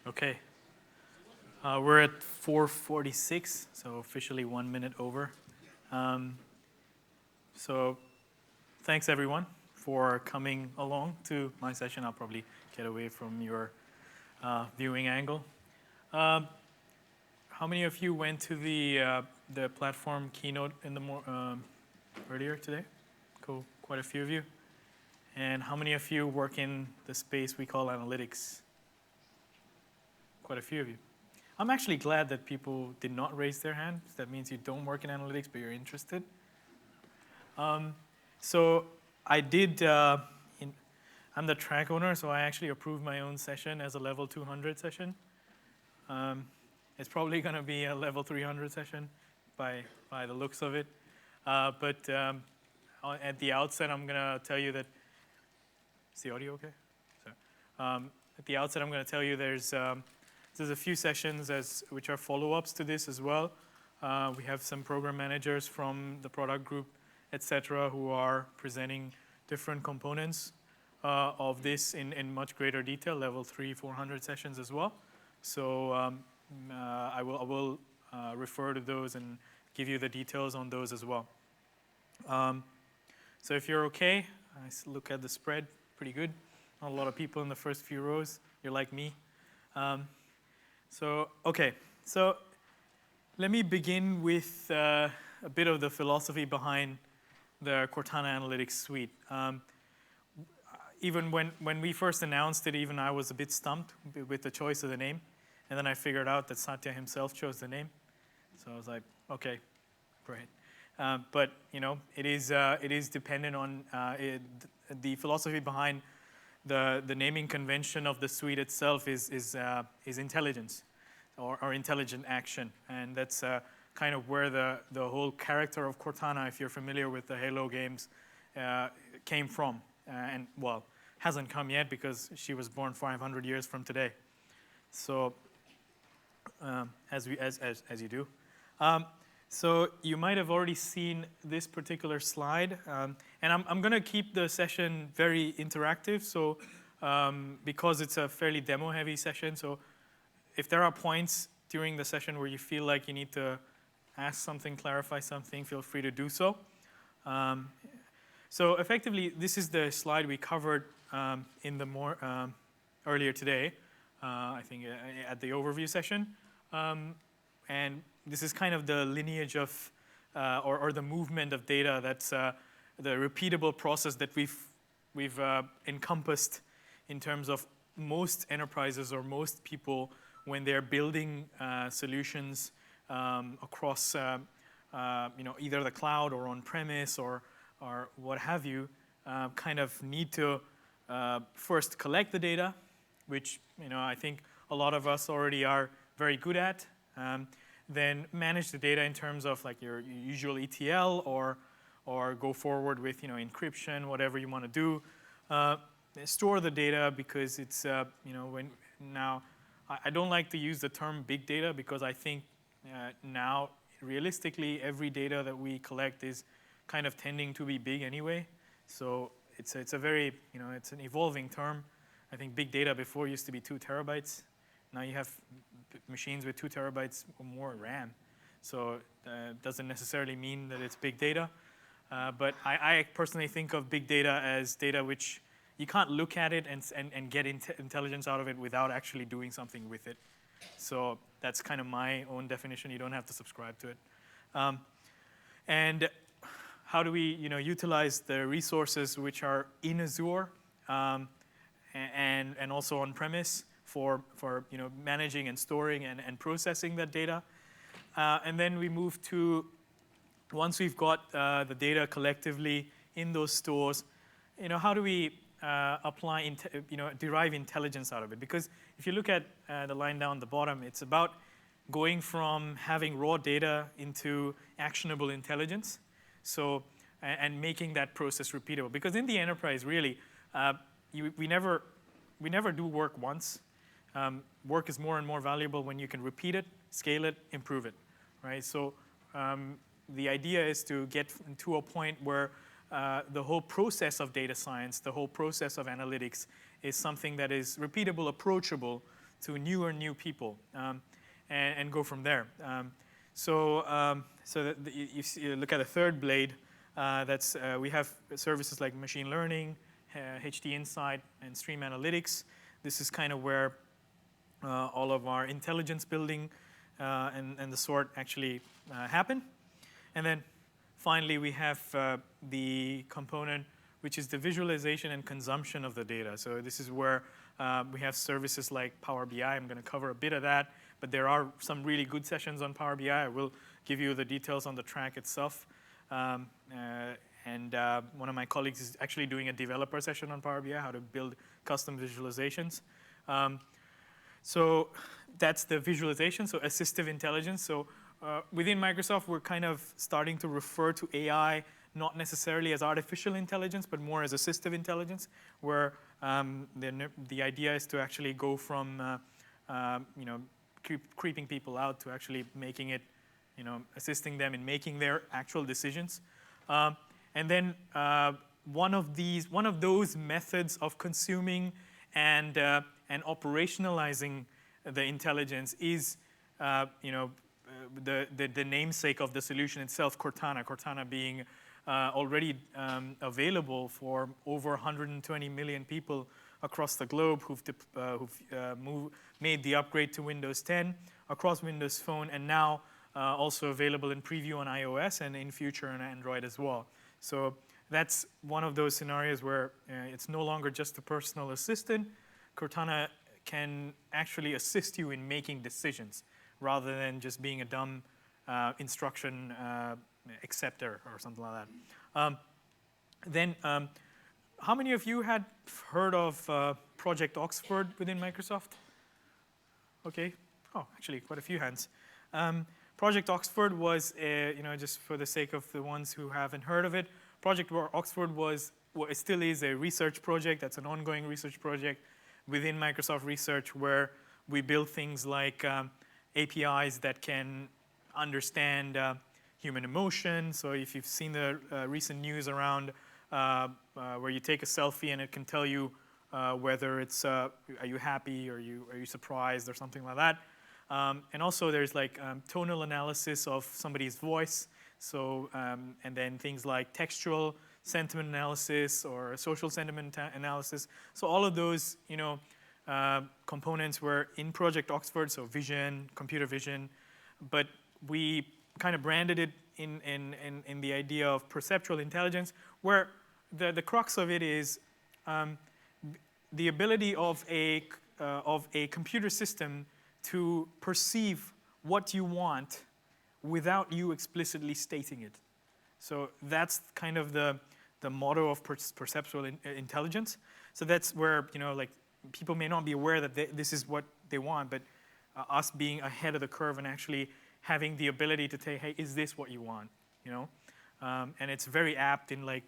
Okay. We're at 4:46, so officially 1 minute over. Um, so thanks everyone for coming along to my session. I'll probably get away from your viewing angle. Um, how many of you went to the platform keynote in the earlier today? Cool, quite a few of you. And how many of you work in the space we call analytics? Quite a few of you. I'm actually glad that people did not raise their hand. That means you don't work in analytics, but you're interested. So I did, I'm the track owner, so I actually approved my own session as a level 200 session. It's probably going to be a level 300 session by the looks of it. But at the outset, I'm going to tell you that, is the audio okay? At the outset, I'm going to tell you there's a few sessions which are follow-ups to this as well. We have some program managers from the product group, etc., who are presenting different components of this in much greater detail, level 3, 400 sessions as well. So I will refer to those and give you the details on those as well. So if you're okay, I look at the spread, pretty good. Not a lot of people in the first few rows. You're like me. So let me begin with a bit of the philosophy behind the Cortana Analytics Suite. Even when we first announced it, even I was a bit stumped with the choice of the name. And then I figured out that Satya himself chose the name. So I was like, okay, great. But it is dependent on the philosophy behind the naming convention of the suite itself is intelligence or intelligent action, and that's kind of where the whole character of Cortana, if you're familiar with the Halo games, came from, and well, hasn't come yet because she was born 500 years from today. So as you do. So you might have already seen this particular slide, and I'm going to keep the session very interactive. So because it's a fairly demo-heavy session, so if there are points during the session where you feel like you need to ask something, clarify something, feel free to do so. So effectively, this is the slide we covered in the earlier today, I think at the overview session. And this is kind of the lineage of, or the movement of data that's the repeatable process that we've encompassed in terms of most enterprises or most people when they're building solutions across either the cloud or on-premise or what have you, kind of need to first collect the data, which I think a lot of us already are very good at. Then manage the data in terms of like your usual ETL or go forward with encryption, whatever you want to do. Store the data because it's when now I don't like to use the term big data because I think now realistically every data that we collect is kind of tending to be big anyway. So it's a very it's an evolving term. I think big data before used to be 2 terabytes. Now you have machines with 2 terabytes or more RAM. So it doesn't necessarily mean that it's big data. But I personally think of big data as data which you can't look at it and get intelligence out of it without actually doing something with it. So that's kind of my own definition. You don't have to subscribe to it. And how do we utilize the resources which are in Azure and also on-premise for managing and storing and processing that data. And then we move to, once we've got the data collectively in those stores, how do we apply, derive intelligence out of it? Because if you look at the line down the bottom, it's about going from having raw data into actionable intelligence. So, and making that process repeatable. Because in the enterprise, really, we never do work once. Work is more and more valuable when you can repeat it, scale it, improve it, right? So the idea is to get to a point where the whole process of data science, the whole process of analytics is something that is repeatable, approachable to new people, and go from there. So you look at the third blade. We have services like machine learning, HD Insight, and Stream Analytics. This is kind of where all of our intelligence building and the sort actually happen. And then finally, we have the component which is the visualization and consumption of the data. So this is where we have services like Power BI. I'm going to cover a bit of that, but there are some really good sessions on Power BI. I will give you the details on the track itself. And one of my colleagues is actually doing a developer session on Power BI, how to build custom visualizations. So that's the visualization, so assistive intelligence. So within Microsoft, we're kind of starting to refer to AI not necessarily as artificial intelligence, but more as assistive intelligence, where the idea is to actually go from creeping people out to actually making it, assisting them in making their actual decisions. And then one of those methods of consuming and operationalizing the intelligence is, the namesake of the solution itself, Cortana. Cortana being already available for over 120 million people across the globe who've made the upgrade to Windows 10 across Windows Phone, and now also available in preview on iOS and in future on Android as well. So that's one of those scenarios where it's no longer just a personal assistant. Cortana can actually assist you in making decisions rather than just being a dumb instruction acceptor or something like that. Then, how many of you had heard of Project Oxford within Microsoft? Okay. Oh, actually, quite a few hands. Project Oxford was, just for the sake of the ones who haven't heard of it, Project Oxford it still is a research project. That's an ongoing research project within Microsoft Research, where we build things like APIs that can understand human emotion. So if you've seen the recent news around where you take a selfie and it can tell you whether it's are you happy or are you surprised or something like that. And also there's like tonal analysis of somebody's voice. So and then things like textual sentiment analysis or social sentiment analysis. So all of those components were in Project Oxford. So vision, computer vision, but we kind of branded it in the idea of perceptual intelligence, where the crux of it is the ability of a computer system to perceive what you want without you explicitly stating it. So that's kind of the motto of perceptual intelligence. So that's where like people may not be aware that this is what they want, but us being ahead of the curve and actually having the ability to say, hey, is this what you want? And it's very apt in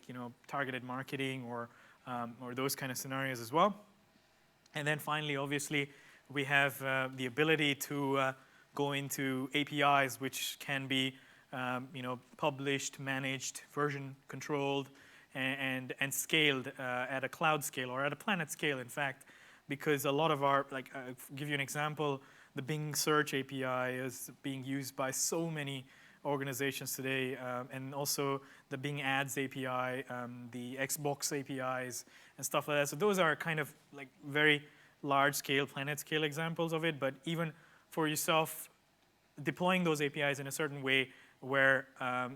targeted marketing or those kind of scenarios as well. And then finally, obviously, we have the ability to go into APIs, which can be published, managed, version controlled, and scaled at a cloud scale or at a planet scale, in fact, because a lot of our, I'll give you an example, the Bing Search API is being used by so many organizations today, and also the Bing Ads API, the Xbox APIs, and stuff like that. So those are kind of very large-scale, planet-scale examples of it, but even for yourself, deploying those APIs in a certain way where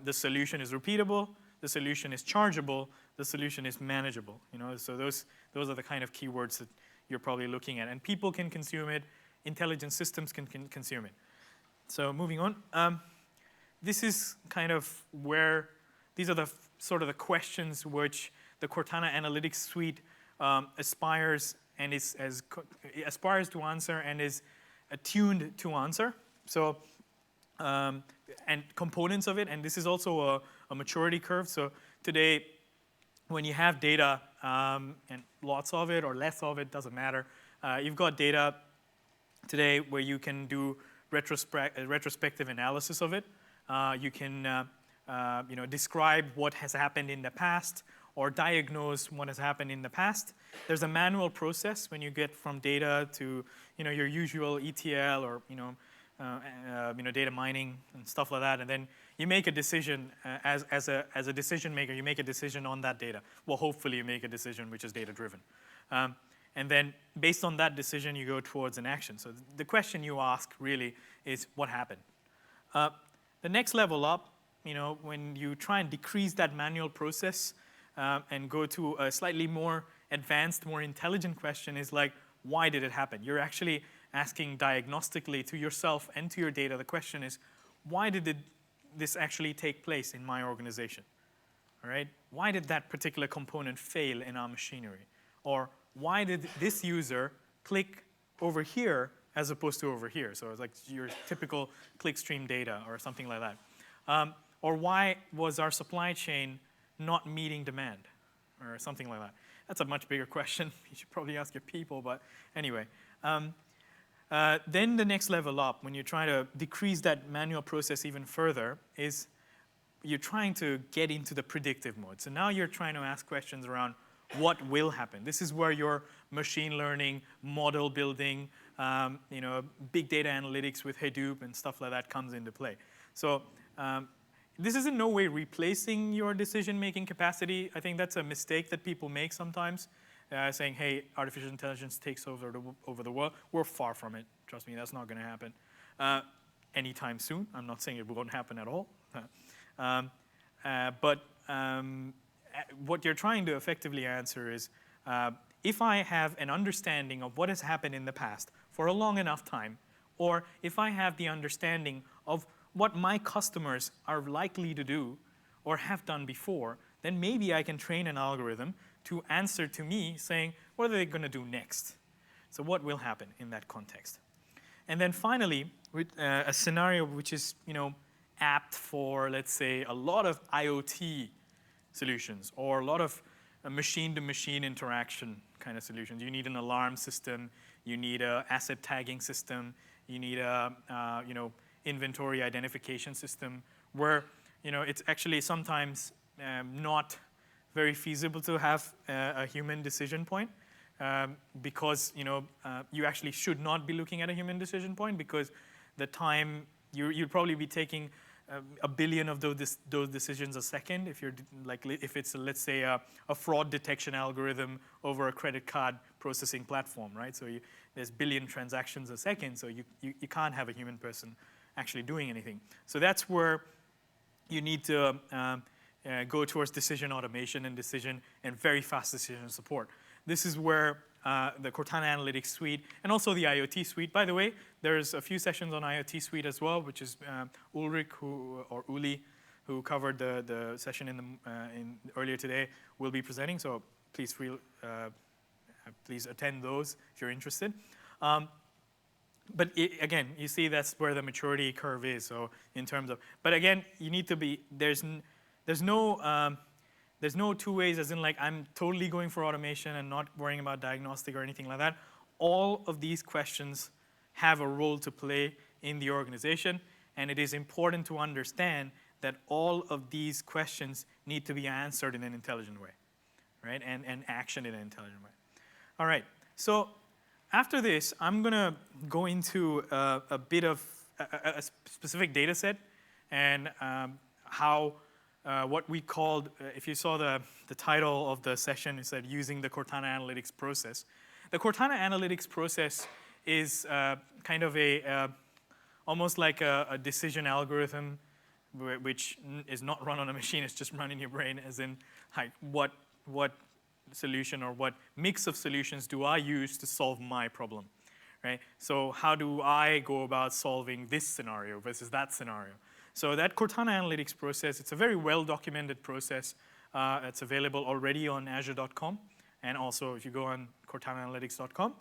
the solution is repeatable, the solution is chargeable, the solution is manageable. So those are the kind of keywords that you're probably looking at. And people can consume it, intelligent systems can consume it. So moving on, this is kind of where, these are the sort of the questions which the Cortana Analytics Suite aspires to answer and is attuned to answer. So, and components of it, and this is also a maturity curve. So today, when you have data, and lots of it or less of it, doesn't matter, you've got data today where you can do retrospective analysis of it. You can describe what has happened in the past or diagnose what has happened in the past. There's a manual process when you get from data to your usual ETL or data mining and stuff like that, and then you make a decision as a decision maker. You make a decision on that data. Well, hopefully you make a decision which is data driven, and then based on that decision you go towards an action. So the question you ask really is what happened. The next level up, when you try and decrease that manual process and go to a slightly more advanced, more intelligent question is like, why did it happen? You're actually asking diagnostically to yourself and to your data. The question is, why did this actually take place in my organization? All right? Why did that particular component fail in our machinery? Or why did this user click over here as opposed to over here? So it's like your typical clickstream data or something like that. Or why was our supply chain not meeting demand or something like that? That's a much bigger question. You should probably ask your people, but anyway. Then the next level up, when you're trying to decrease that manual process even further, is you're trying to get into the predictive mode. So now you're trying to ask questions around what will happen. This is where your machine learning, model building, big data analytics with Hadoop and stuff like that comes into play. So this is in no way replacing your decision-making capacity. I think that's a mistake that people make sometimes, saying, hey, artificial intelligence takes over the world. We're far from it. Trust me, that's not going to happen anytime soon. I'm not saying it won't happen at all. But what you're trying to effectively answer is, if I have an understanding of what has happened in the past for a long enough time, or if I have the understanding of what my customers are likely to do or have done before, then maybe I can train an algorithm to answer to me saying, what are they going to do next? So what will happen in that context? And then finally, with a scenario which is apt for, let's say, a lot of IoT solutions or a lot of machine-to-machine interaction kind of solutions. You need an alarm system. You need an asset tagging system. You need a inventory identification system where it's actually sometimes not very feasible to have a human decision point because you actually should not be looking at a human decision point because the time you'd probably be taking a billion of those decisions a second if it's let's say a fraud detection algorithm over a credit card processing platform, right? So there's billion transactions a second, so you can't have a human person actually doing anything. So that's where you need to go towards decision automation and very fast decision support. This is where the Cortana Analytics Suite and also the IoT Suite. By the way, there's a few sessions on IoT Suite as well, which is Ulrich Uli, who covered the session in earlier today, will be presenting. So please attend those if you're interested. But again, you see that's where the maturity curve is. So in terms of, but again, you need to be there's no two ways, as in like I'm totally going for automation and not worrying about diagnostic or anything like that. All of these questions have a role to play in the organization, and it is important to understand that all of these questions need to be answered in an intelligent way, right? And actioned in an intelligent way. All right, so after this, I'm going to go into a bit of a specific data set and how what we called, if you saw the title of the session, it said using the Cortana Analytics process. The Cortana Analytics process is kind of almost like a decision algorithm which is not run on a machine, it's just run in your brain, as in like what solution or what mix of solutions do I use to solve my problem, right? So how do I go about solving this scenario versus that scenario? So that Cortana Analytics process, it's a very well-documented process. It's available already on Azure.com, and also if you go on CortanaAnalytics.com.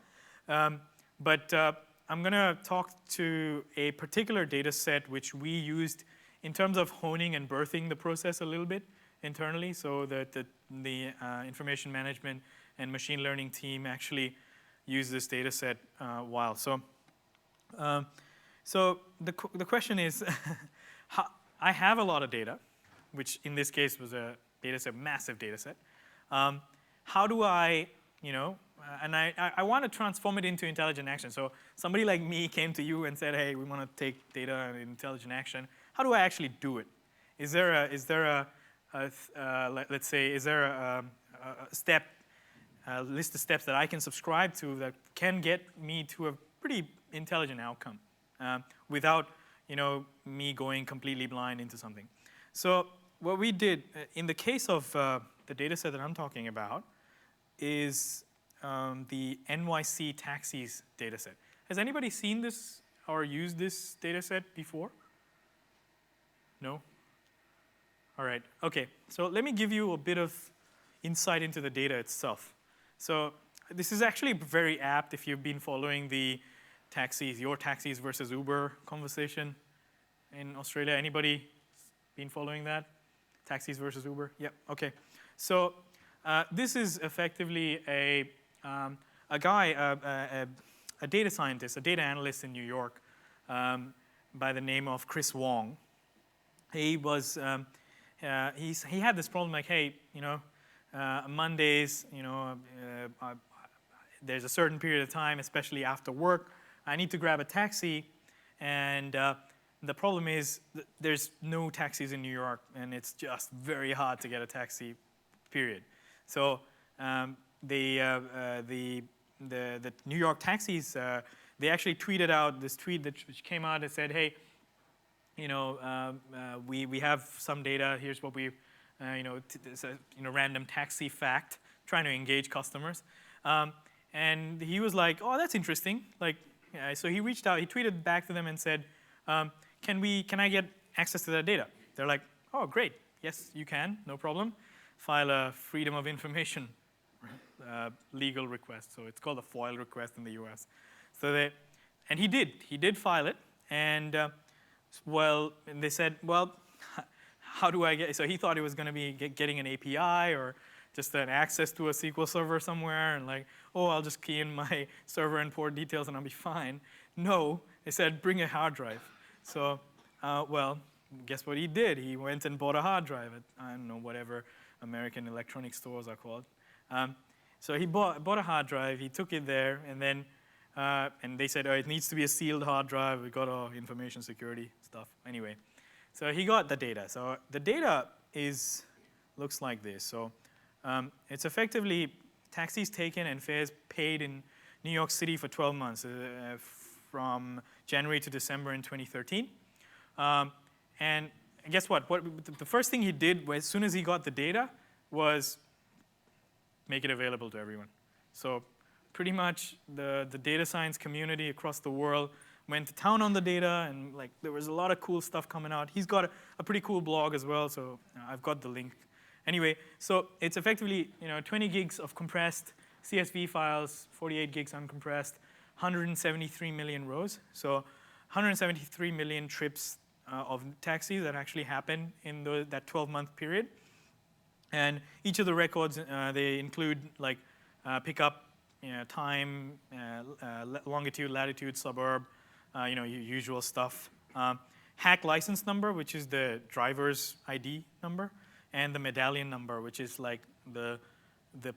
But I'm going to talk to a particular data set which we used in terms of honing and birthing the process a little bit internally, so that the information management and machine learning team actually use this data set a while. So the question is, I have a lot of data, which in this case was a data set, massive data set. How do I, and I want to transform it into intelligent action. So somebody like me came to you and said, hey, we want to take data and intelligent action. How do I actually do it? Is there let's say, is there a step, a list of steps that I can subscribe to that can get me to a pretty intelligent outcome without me going completely blind into something? So what we did in the case of the data set that I'm talking about is the NYC taxis data set. Has anybody seen this or used this data set before? No? All right, okay. So let me give you a bit of insight into the data itself. So this is actually very apt if you've been following the taxis, your taxis versus Uber conversation in Australia. Anybody been following that? Taxis versus Uber? Yep, okay. So this is effectively a guy, a data scientist, a data analyst in New York by the name of Chris Wong. He was, he had this problem like, hey, Mondays, there's a certain period of time, especially after work, I need to grab a taxi, and the problem is there's no taxis in New York, and it's just very hard to get a taxi, period. So the New York taxis, they actually tweeted out this tweet which came out and said, hey, we have some data. Here's what we, it's a random taxi fact, trying to engage customers. And he was like, oh, that's interesting. So he reached out, he tweeted back to them and said, can I get access to that data? They're like, oh, great. Yes, you can, no problem. File a Freedom of Information legal request. So it's called a FOIL request in the US. And he did file it. And and they said, well, how do I get, so he thought it was going to be getting an API or just an access to a SQL server somewhere, and like, oh, I'll just key in my server and port details and I'll be fine. No, they said, bring a hard drive. So, guess what he did? He went and bought a hard drive at, I don't know, whatever American electronic stores are called. So he bought a hard drive, he took it there, and then, and they said, oh, it needs to be a sealed hard drive, we got our information security stuff. Anyway, so he got the data. So the data looks like this. So it's effectively taxis taken and fares paid in New York City for 12 months, from January to December in 2013. And guess what? The first thing he did as soon as he got the data was make it available to everyone. So pretty much the data science community across the world went to town on the data, and there was a lot of cool stuff coming out. He's got a pretty cool blog as well, so I've got the link. Anyway, so it's effectively 20 gigs of compressed CSV files, 48 gigs uncompressed, 173 million rows. So 173 million trips of taxis that actually happened in that 12-month period. And each of the records, they include pickup, time, longitude, latitude, suburb, usual stuff. Hack license number, which is the driver's ID number, and the medallion number, which is like the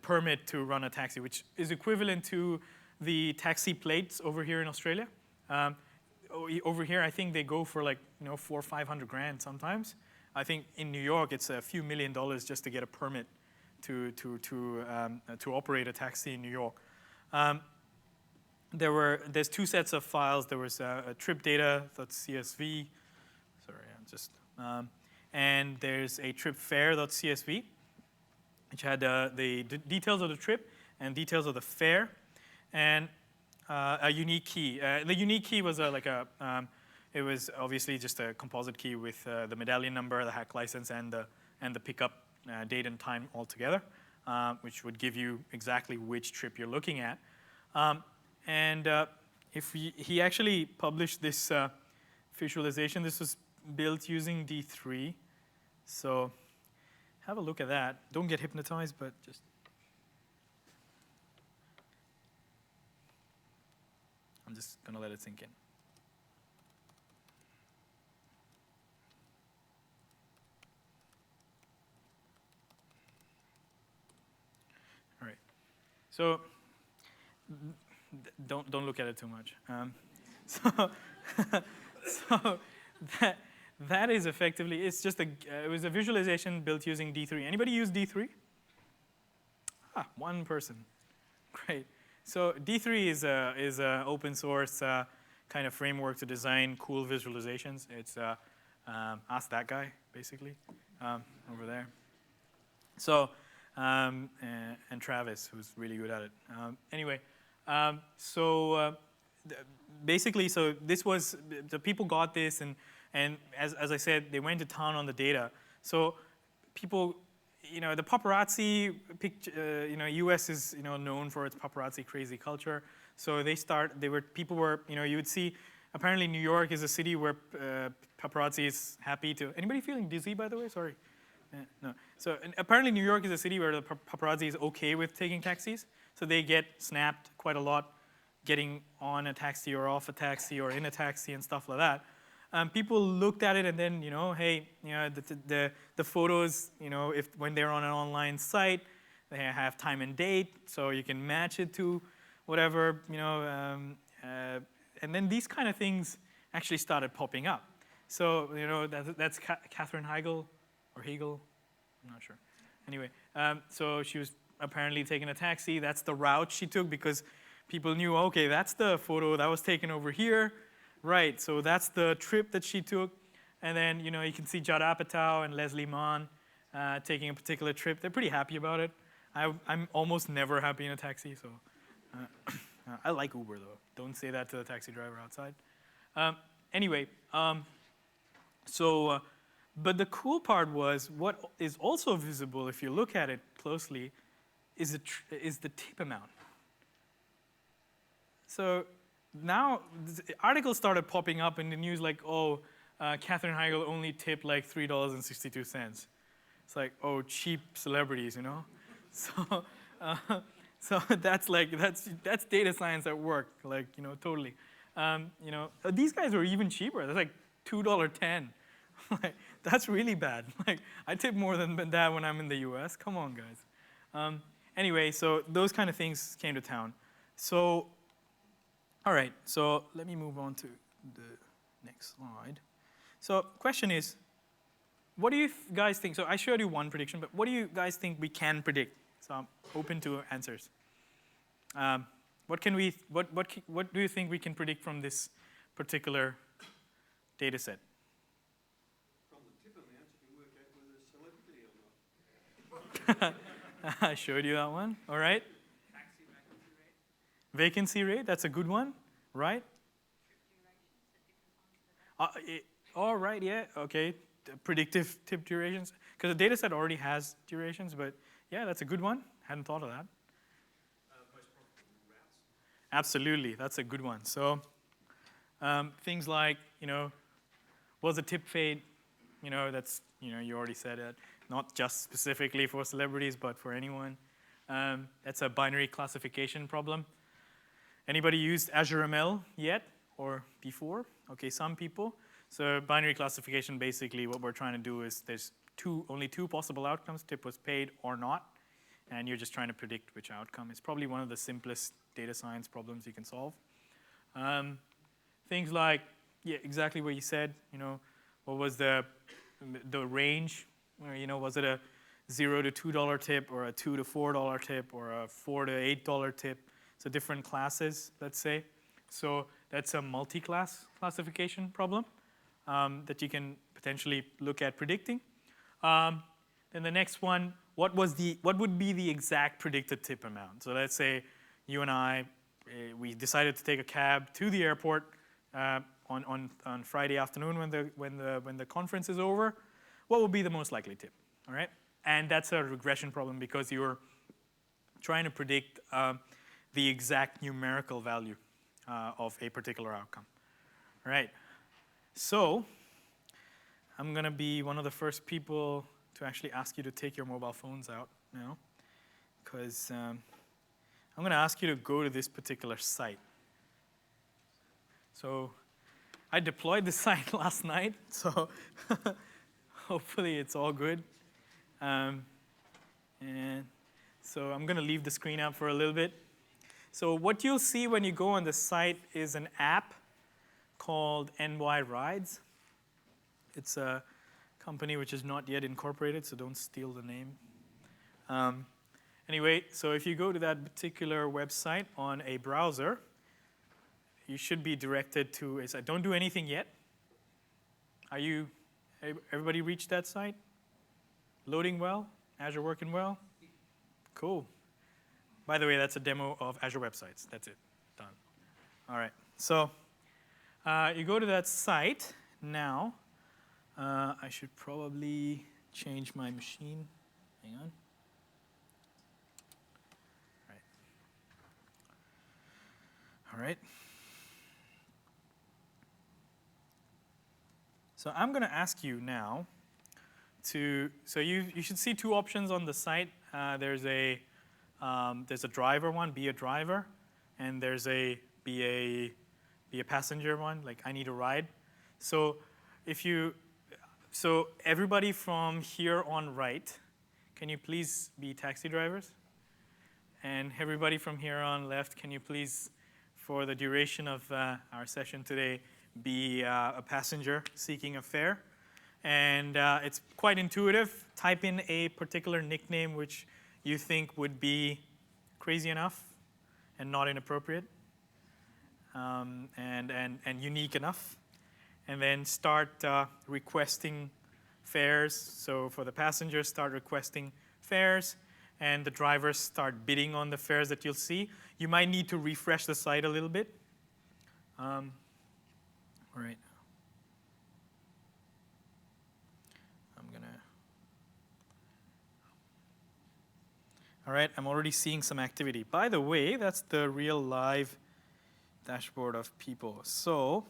permit to run a taxi, which is equivalent to the taxi plates over here in Australia. Over here, I think they go for $400,000 or $500,000 sometimes. I think in New York, it's a few $1 million just to get a permit to operate a taxi in New York. There's two sets of files. There was a trip data.csv. Sorry, and there's a trip fare.csv, which had the details of the trip and details of the fare, and a unique key. The unique key was it was obviously just a composite key with the medallion number, the hack license, and the pickup date and time all together, which would give you exactly which trip you're looking at. He actually published this visualization. This was built using D3. So have a look at that. Don't get hypnotized, but just. I'm just going to let it sink in. All right. So don't look at it too much. So so that is effectively, it's just it was a visualization built using D3. Anybody use D3? One person. Great. So D3 is a open source kind of framework to design cool visualizations. It's ask that guy basically over there. So and Travis, who's really good at it. Anyway, basically, so this was the people got this, and as I said, they went to town on the data. So people, the paparazzi picture, U.S. is known for its paparazzi crazy culture. So people were, you would see. Apparently, New York is a city where paparazzi is happy to. Anybody feeling dizzy, by the way? Sorry. No. So apparently, New York is a city where the paparazzi is okay with taking taxis. So they get snapped quite a lot, getting on a taxi or off a taxi or in a taxi and stuff like that. People looked at it and then, hey, the photos, when they're on an online site, they have time and date, so you can match it to whatever, and then these kind of things actually started popping up. So, that's Katherine Heigl, or Hegel, I'm not sure. Anyway, so she was apparently taking a taxi. That's the route she took because people knew, okay, that's the photo that was taken over here. Right, so that's the trip that she took. And then, you can see Judd Apatow and Leslie Mann taking a particular trip. They're pretty happy about it. I'm almost never happy in a taxi, so. I like Uber, though. Don't say that to the taxi driver outside. Anyway, but the cool part was what is also visible, if you look at it closely, is the tip amount. So now articles started popping up in the news like, oh, Katherine Heigl only tipped like $3.62. It's like, oh, cheap celebrities, So, so that's data science at work, like, totally. These guys are even cheaper. That's like $2.10. Like, that's really bad. Like, I tip more than that when I'm in the US. Come on, guys. Anyway, so those kind of things came to town. So, all right, so let me move on to the next slide. So question is, what do you guys think? So I showed you one prediction, but what do you guys think we can predict? So I'm open to answers. What do you think we can predict from this particular data set? From the tip amount, you can work out whether it's celebrity or not. I showed you that one, all right? Taxi vacancy rate. Vacancy rate, that's a good one, right? All right, yeah, okay. Predictive tip durations, because the data set already has durations, but yeah, that's a good one. Hadn't thought of that. Most profitable routes. Absolutely, that's a good one. So things like, was a tip fade? That's, you already said it. Not just specifically for celebrities, but for anyone. That's a binary classification problem. Anybody used Azure ML yet or before? Okay, some people. So binary classification, basically what we're trying to do is there's only two possible outcomes, tip was paid or not, and you're just trying to predict which outcome. It's probably one of the simplest data science problems you can solve. Things like, yeah, exactly what you said, what was the range? Was it a $0 to $2 tip or a $2 to $4 tip or a $4 to $8 tip? So different classes, let's say. So that's a multi-class classification problem that you can potentially look at predicting. Then the next one, what would be the exact predicted tip amount? So let's say you and I, we decided to take a cab to the airport on Friday afternoon when the conference is over. What would be the most likely tip? All right, and that's a regression problem because you're trying to predict the exact numerical value of a particular outcome. All right, so I'm going to be one of the first people to actually ask you to take your mobile phones out now, because I'm going to ask you to go to this particular site. So I deployed the site last night, so hopefully it's all good. And so I'm going to leave the screen up for a little bit. So what you'll see when you go on the site is an app called NY Rides. It's a company which is not yet incorporated, so don't steal the name. Anyway, so if you go to that particular website on a browser, you should be directed to a site. Don't do anything yet. Everybody reached that site? Loading well? Azure working well? Cool. By the way, that's a demo of Azure websites. That's it. Done. All right. So you go to that site now. I should probably change my machine. Hang on. All right. So I'm going to ask you now so you should see two options on the site. There's a driver one, be a driver, and there's a be a passenger one, like I need a ride. So everybody from here on right, can you please be taxi drivers? And everybody from here on left, can you please, for the duration of our session today, be a passenger seeking a fare? And it's quite intuitive. Type in a particular nickname which you think would be crazy enough and not inappropriate, and unique enough. And then start requesting fares. So for the passengers, start requesting fares, and the drivers start bidding on the fares that you'll see. You might need to refresh the site a little bit. All right. All right, I'm already seeing some activity. By the way, that's the real live dashboard of people. So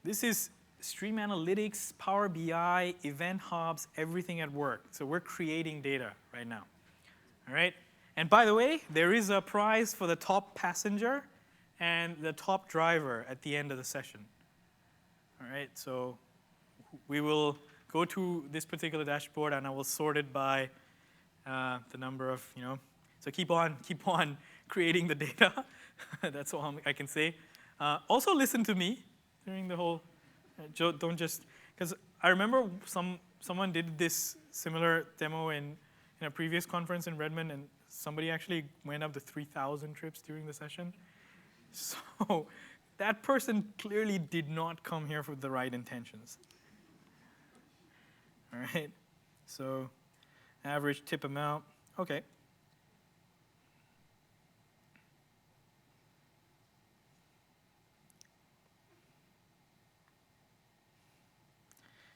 this is Stream Analytics, Power BI, Event Hubs, everything at work. So we're creating data right now. All right? And by the way, there is a prize for the top passenger and the top driver at the end of the session. All right, so we will go to this particular dashboard, and I will sort it by the number of, so keep on creating the data. That's all I can say. Also listen to me during the whole, don't just, because I remember someone did this similar demo in a previous conference in Redmond, and somebody actually went up to 3,000 trips during the session. So that person clearly did not come here with the right intentions. All right, so average tip amount, okay.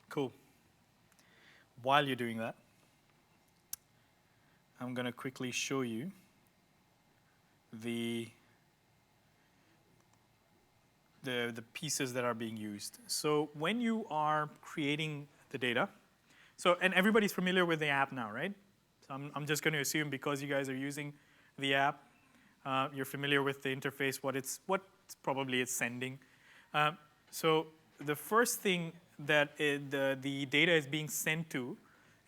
Cool. While you're doing that, I'm going to quickly show you the pieces that are being used. So when you are creating the data, and everybody's familiar with the app now, right? So I'm just going to assume because you guys are using the app, you're familiar with the interface, what probably it's sending. So the first thing that the data is being sent to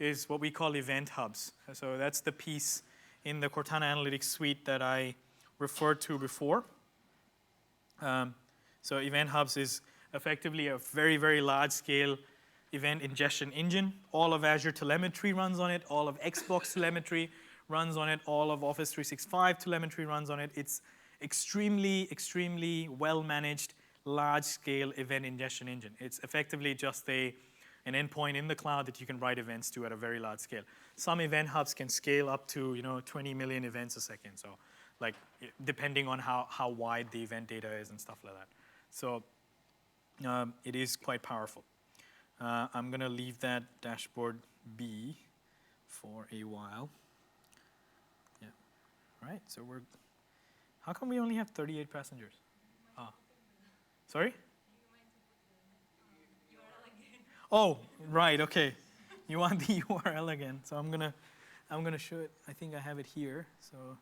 is what we call event hubs. So that's the piece in the Cortana Analytics suite that I referred to before. So event hubs is effectively a very, very large scale event ingestion engine. All of Azure telemetry runs on it. All of Xbox telemetry runs on it. All of Office 365 telemetry runs on it. It's extremely, extremely well-managed, large-scale event ingestion engine. It's effectively just an endpoint in the cloud that you can write events to at a very large scale. Some event hubs can scale up to 20 million events a second. So, like depending on how wide the event data is and stuff like that. So it is quite powerful. I'm going to leave that dashboard be for a while. Yeah. All right. So how come we only have 38 passengers? Sorry? Oh, right. Okay. You want the URL again? So I'm gonna show it. I think I have it here. So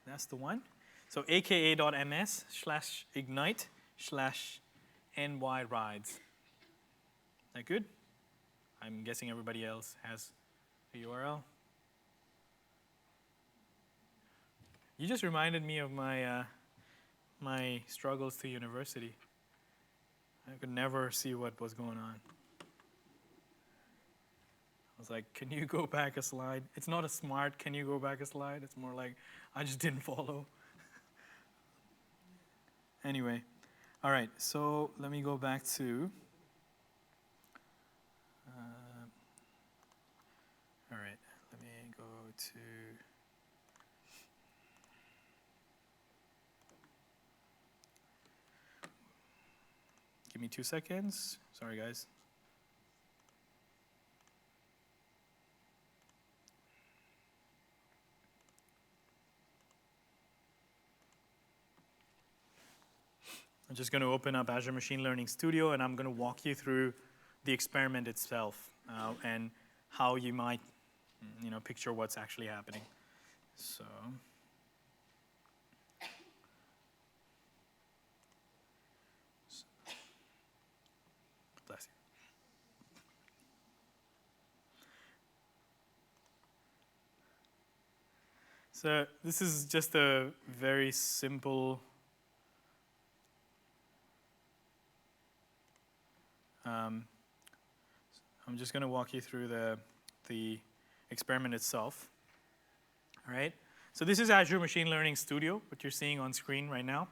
that's the one. So aka.ms/ignite/nyrides. That good? I'm guessing everybody else has a URL. You just reminded me of my my struggles to university. I could never see what was going on. I was like, can you go back a slide? It's not a smart, can you go back a slide? It's more like, I just didn't follow. Anyway, all right, so let me go back to, all right, let me go to, give me 2 seconds. Sorry, guys. I'm just going to open up Azure Machine Learning Studio, and I'm going to walk you through the experiment itself and how you might, picture what's actually happening. So, bless you. So this is just a very simple I'm just going to walk you through the experiment itself. All right. So this is Azure Machine Learning Studio, what you're seeing on screen right now.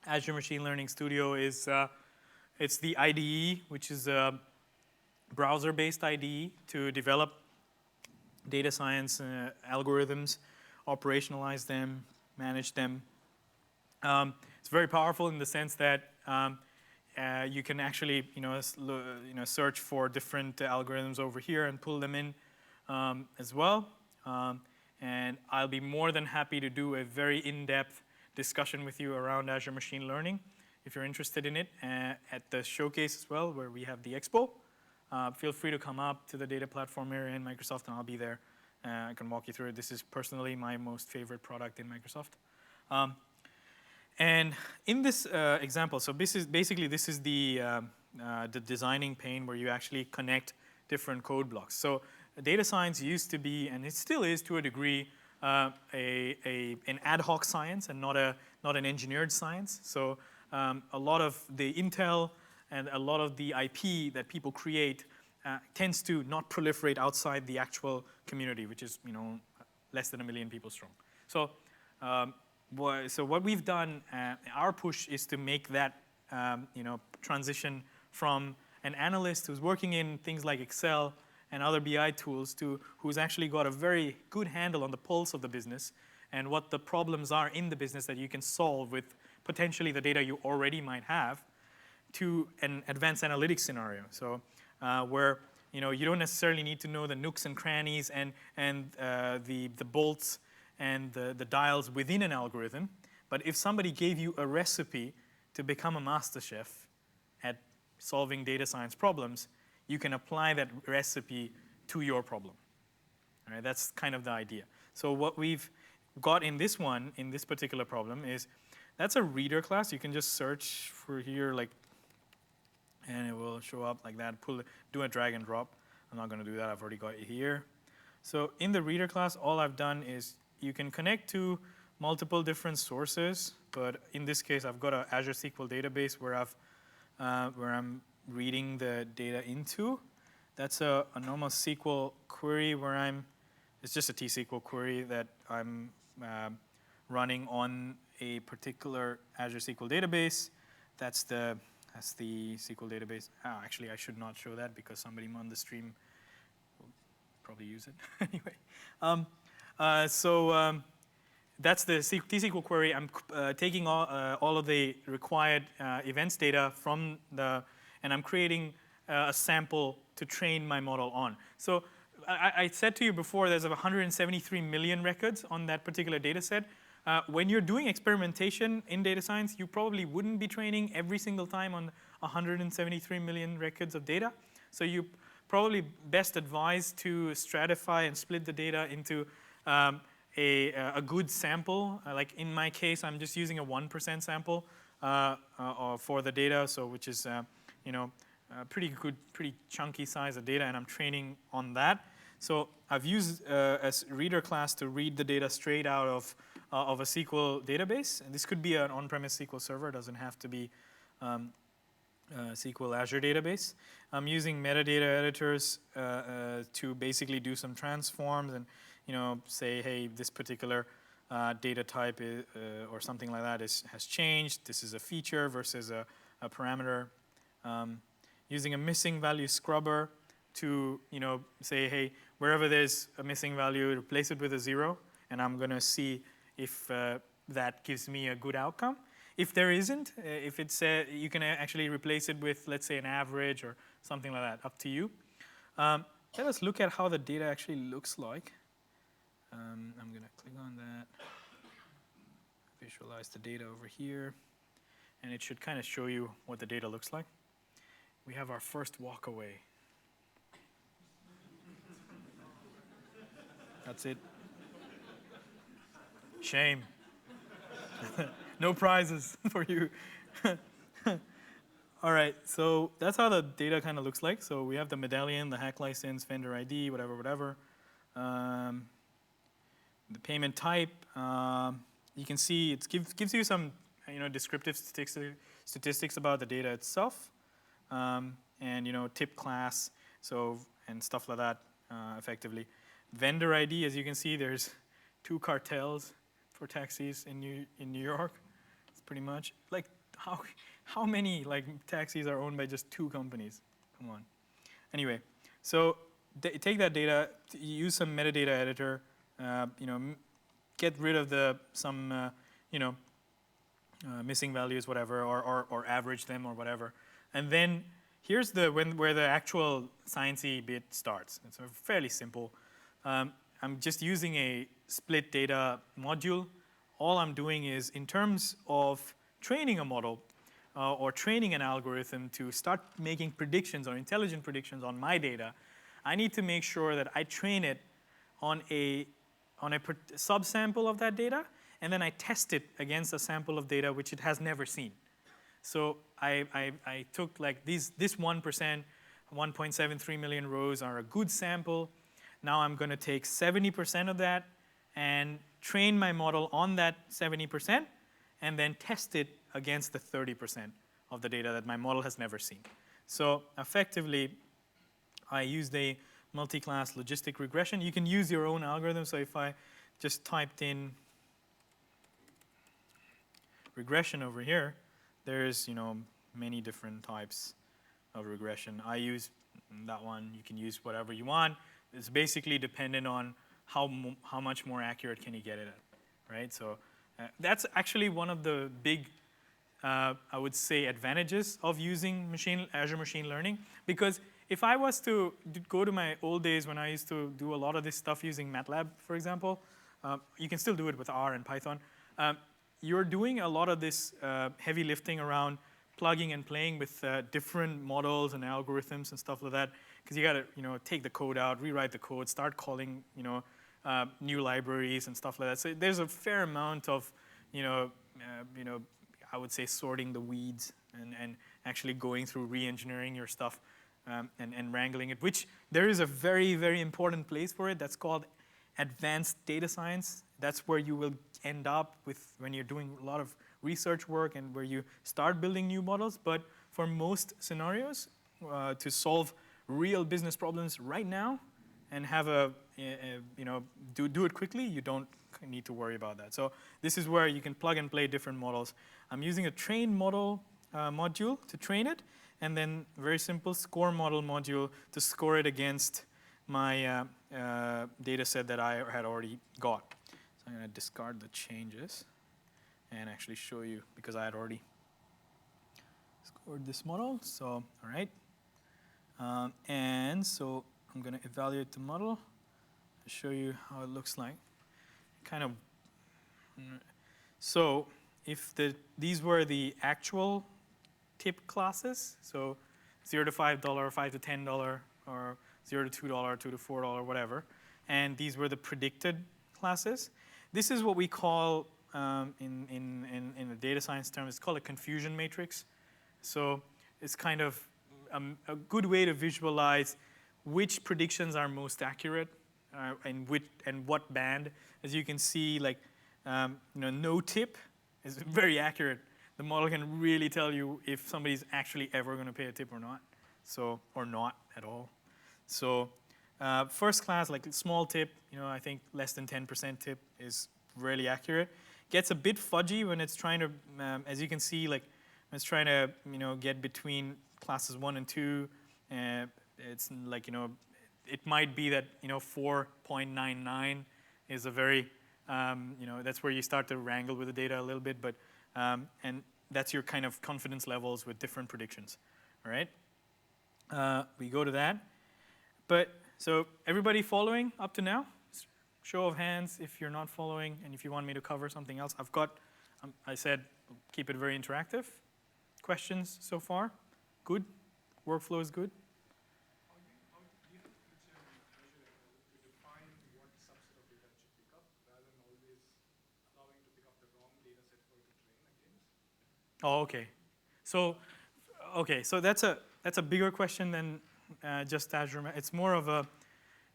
Azure Machine Learning Studio is it's the IDE, which is a browser-based IDE to develop data science algorithms, operationalize them, manage them. It's very powerful in the sense that you can actually, search for different algorithms over here and pull them in as well. And I'll be more than happy to do a very in-depth discussion with you around Azure Machine Learning if you're interested in it at the showcase as well, where we have the expo. Feel free to come up to the data platform area in Microsoft, and I'll be there. I can walk you through it. This is personally my most favorite product in Microsoft. And in this example, so this is the designing pane where you actually connect different code blocks. So data science used to be, and it still is to a degree, an ad hoc science and not an engineered science. So a lot of the intel and a lot of the IP that people create tends to not proliferate outside the actual community, which is less than 1 million people strong. So so what we've done, our push is to make that transition from an analyst who's working in things like Excel and other BI tools to who's actually got a very good handle on the pulse of the business and what the problems are in the business that you can solve with potentially the data you already might have, to an advanced analytics scenario. So where you don't necessarily need to know the nooks and crannies and the bolts and the dials within an algorithm. But if somebody gave you a recipe to become a master chef at solving data science problems, you can apply that recipe to your problem. All right, that's kind of the idea. So what we've got in this particular problem is, that's a reader class. You can just search for here, and it will show up like that. Do a drag and drop. I'm not going to do that. I've already got it here. So in the reader class, all I've done is you can connect to multiple different sources, but in this case, I've got an Azure SQL database where I'm reading the data into. That's a normal SQL query where it's just a T-SQL query that I'm running on a particular Azure SQL database. That's the SQL database. Actually, I should not show that because somebody on the stream will probably use it. Anyway. That's the T-SQL query. I'm taking all of the required events data from and I'm creating a sample to train my model on. So I said to you before, there's 173 million records on that particular data set. When you're doing experimentation in data science, you probably wouldn't be training every single time on 173 million records of data. So you probably best advised to stratify and split the data into a good sample. Like in my case, I'm just using a 1% sample for the data, so which is pretty good, pretty chunky size of data, and I'm training on that. So I've used a reader class to read the data straight out of a SQL database. And this could be an on-premise SQL server. It doesn't have to be SQL Azure database. I'm using metadata editors to basically do some transforms and say, hey, this particular data type or something like that has changed. This is a feature versus a parameter. Using a missing value scrubber to say, hey, wherever there's a missing value, replace it with a 0, and I'm going to see if that gives me a good outcome. If there isn't, if it's you can actually replace it with, let's say, an average or something like that, up to you. Let us look at how the data actually looks like. I'm going to click on that, visualize the data over here, and it should kind of show you what the data looks like. We have our first walk away. That's it. Shame. No prizes for you. All right, so that's how the data kind of looks like. So we have the medallion, the hack license, vendor ID, whatever. The payment type. You can see it gives you some descriptive statistics about the data itself, and tip class, and stuff like that, effectively. Vendor ID, as you can see, there's 2 cartels for taxis in New York. It's pretty much like how many taxis are owned by just 2 companies? Come on. Anyway, so take that data, use some metadata editor, get rid of some missing values, whatever, or average them or whatever, and then here's where the actual sciencey bit starts. It's fairly simple. I'm just using a split data module. All I'm doing is, in terms of training a model or training an algorithm to start making predictions or intelligent predictions on my data, I need to make sure that I train it on a subsample of that data, and then I test it against a sample of data which it has never seen. So I took this 1%, 1.73 million rows are a good sample. Now I'm going to take 70% of that and train my model on that 70% and then test it against the 30% of the data that my model has never seen. So effectively, I used a multi-class logistic regression. You can use your own algorithm. So if I just typed in regression over here, there's many different types of regression. I use that one. You can use whatever you want. It's basically dependent on how much more accurate can you get it at, right? So that's actually one of the big, I would say, advantages of using Azure Machine Learning. Because if I was to go to my old days when I used to do a lot of this stuff using MATLAB, for example, you can still do it with R and Python. You're doing a lot of this heavy lifting around plugging and playing with different models and algorithms and stuff like that, because you got to take the code out, rewrite the code, start calling new libraries and stuff like that. So there's a fair amount of I would say sorting the weeds and actually going through re-engineering your stuff and wrangling it, which there is a very, very important place for it. That's called advanced data science. That's where you will end up with when you're doing a lot of research work and where you start building new models. But for most scenarios, to solve real business problems right now and have do it quickly, you don't need to worry about that. So this is where you can plug and play different models. I'm using a train model module to train it, and then very simple score model module to score it against my data set that I had already got. So I'm going to discard the changes and actually show you, because I had already scored this model. So, all right. And so I'm going to evaluate the model, show you how it looks like. Kind of. So if these were the actual tip classes, so $0 to $5, $5 to $10, or $0 to $2, $2 to $4, whatever, and these were the predicted classes. This is what we call, in the data science term, it's called a confusion matrix. So it's kind of a good way to visualize which predictions are most accurate and what band. As you can see, like no tip is very accurate. The model can really tell you if somebody's actually ever going to pay a tip or not, or not at all. So first class, like small tip, I think less than 10% tip is really accurate. Gets a bit fudgy when it's trying to, as you can see, like when it's trying to get between classes 1 and 2. It's like it might be that 4.99 is a very that's where you start to wrangle with the data a little bit, but and that's your kind of confidence levels with different predictions. All right, we go to that. But so everybody following up to now? Show of hands if you're not following, and if you want me to cover something else. I've got, I said, keep it very interactive. Questions so far? Good? Workflow is good? How do you measure to define what subset of data it should pick up, rather than always allowing to pick up the wrong data set for it to train against? Oh, okay. So that's a bigger question than just Azure. It's more of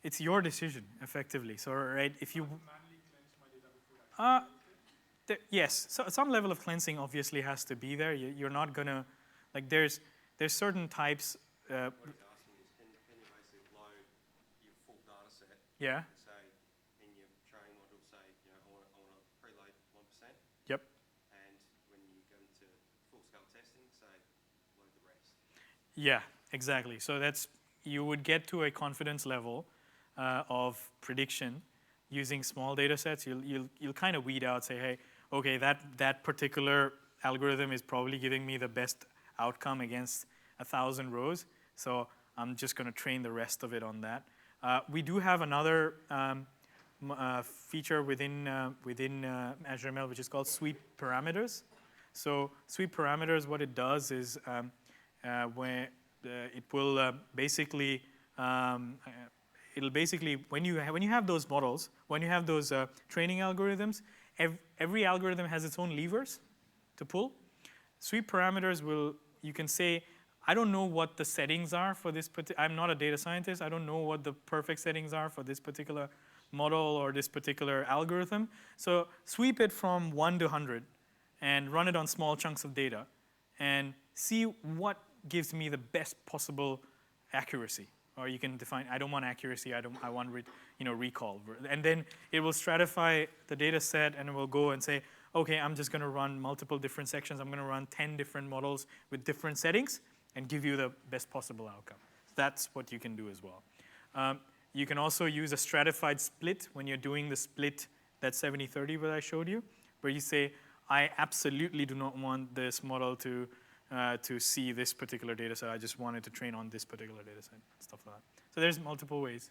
it's your decision, effectively. So, right, if you Manually cleanse my data before I yes, so some level of cleansing obviously has to be there. You're not gonna, like, there's certain types. What he's asking is, can you basically load your full data set Yeah. and say, in your training module, say, I want to preload 1%. Yep. And when you go into full-scale testing, say, load the rest. Yeah, exactly. So you would get to a confidence level of prediction using small data sets. You'll kind of weed out, say, hey, okay, that particular algorithm is probably giving me the best outcome against 1,000 rows. So I'm just going to train the rest of it on that. We do have another feature within Azure ML, which is called sweep parameters. So sweep parameters, what it does is when it will basically it'll basically when you have those models, when you have those training algorithms, every algorithm has its own levers to pull. Sweep parameters you can say, I don't know what the settings are for this I'm not a data scientist. I don't know what the perfect settings are for this particular model or this particular algorithm. So sweep it from 1 to 100 and run it on small chunks of data and see what gives me the best possible accuracy. Or you can define, I don't want accuracy, I want recall. And then it will stratify the data set and it will go and say, okay, I'm just going to run multiple different sections. I'm going to run 10 different models with different settings and give you the best possible outcome. That's what you can do as well. You can also use a stratified split when you're doing the split, that 70-30 that I showed you, where you say, I absolutely do not want this model to see this particular data set. I just want it to train on this particular data set, stuff like that. So there's multiple ways.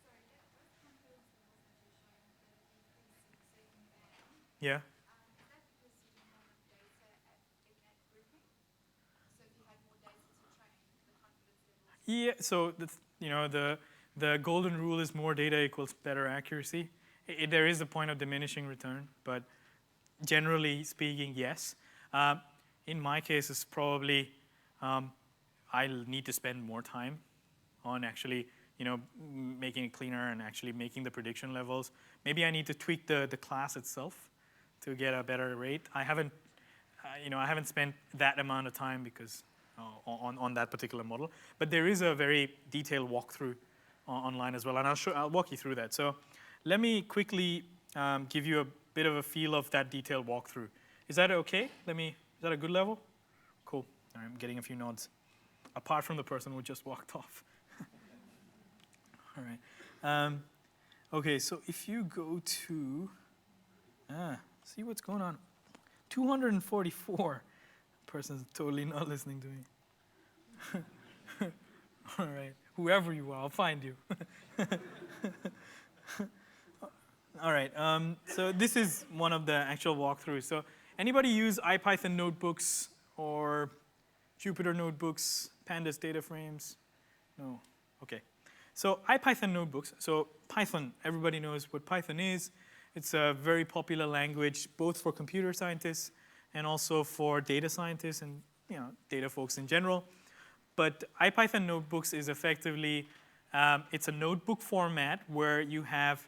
Sorry, those confidence levels that you're showing, the decrease in certain band, Yeah. is that because you didn't have enough data in that grouping? So if you had more data to train, the confidence levels? Yeah, so the golden rule is more data equals better accuracy. There is a point of diminishing return, but generally speaking, yes. In my case, it's probably I'll need to spend more time on actually, making it cleaner and actually making the prediction levels. Maybe I need to tweak the class itself to get a better rate. I haven't spent that amount of time because on that particular model. But there is a very detailed walkthrough online as well, and I'll walk you through that. So let me quickly give you a bit of a feel of that detailed walkthrough. Is that okay? Is that a good level? Cool. All right, I'm getting a few nods, apart from the person who just walked off. All right. Okay, so if you go to, see what's going on. 244. Person's totally not listening to me. All right, whoever you are, I'll find you. All right, so this is one of the actual walkthroughs. So anybody use IPython notebooks or Jupyter notebooks, pandas data frames? No? Okay. So IPython notebooks, so Python, everybody knows what Python is. It's a very popular language, both for computer scientists and also for data scientists and data folks in general. But IPython notebooks is effectively, it's a notebook format where you have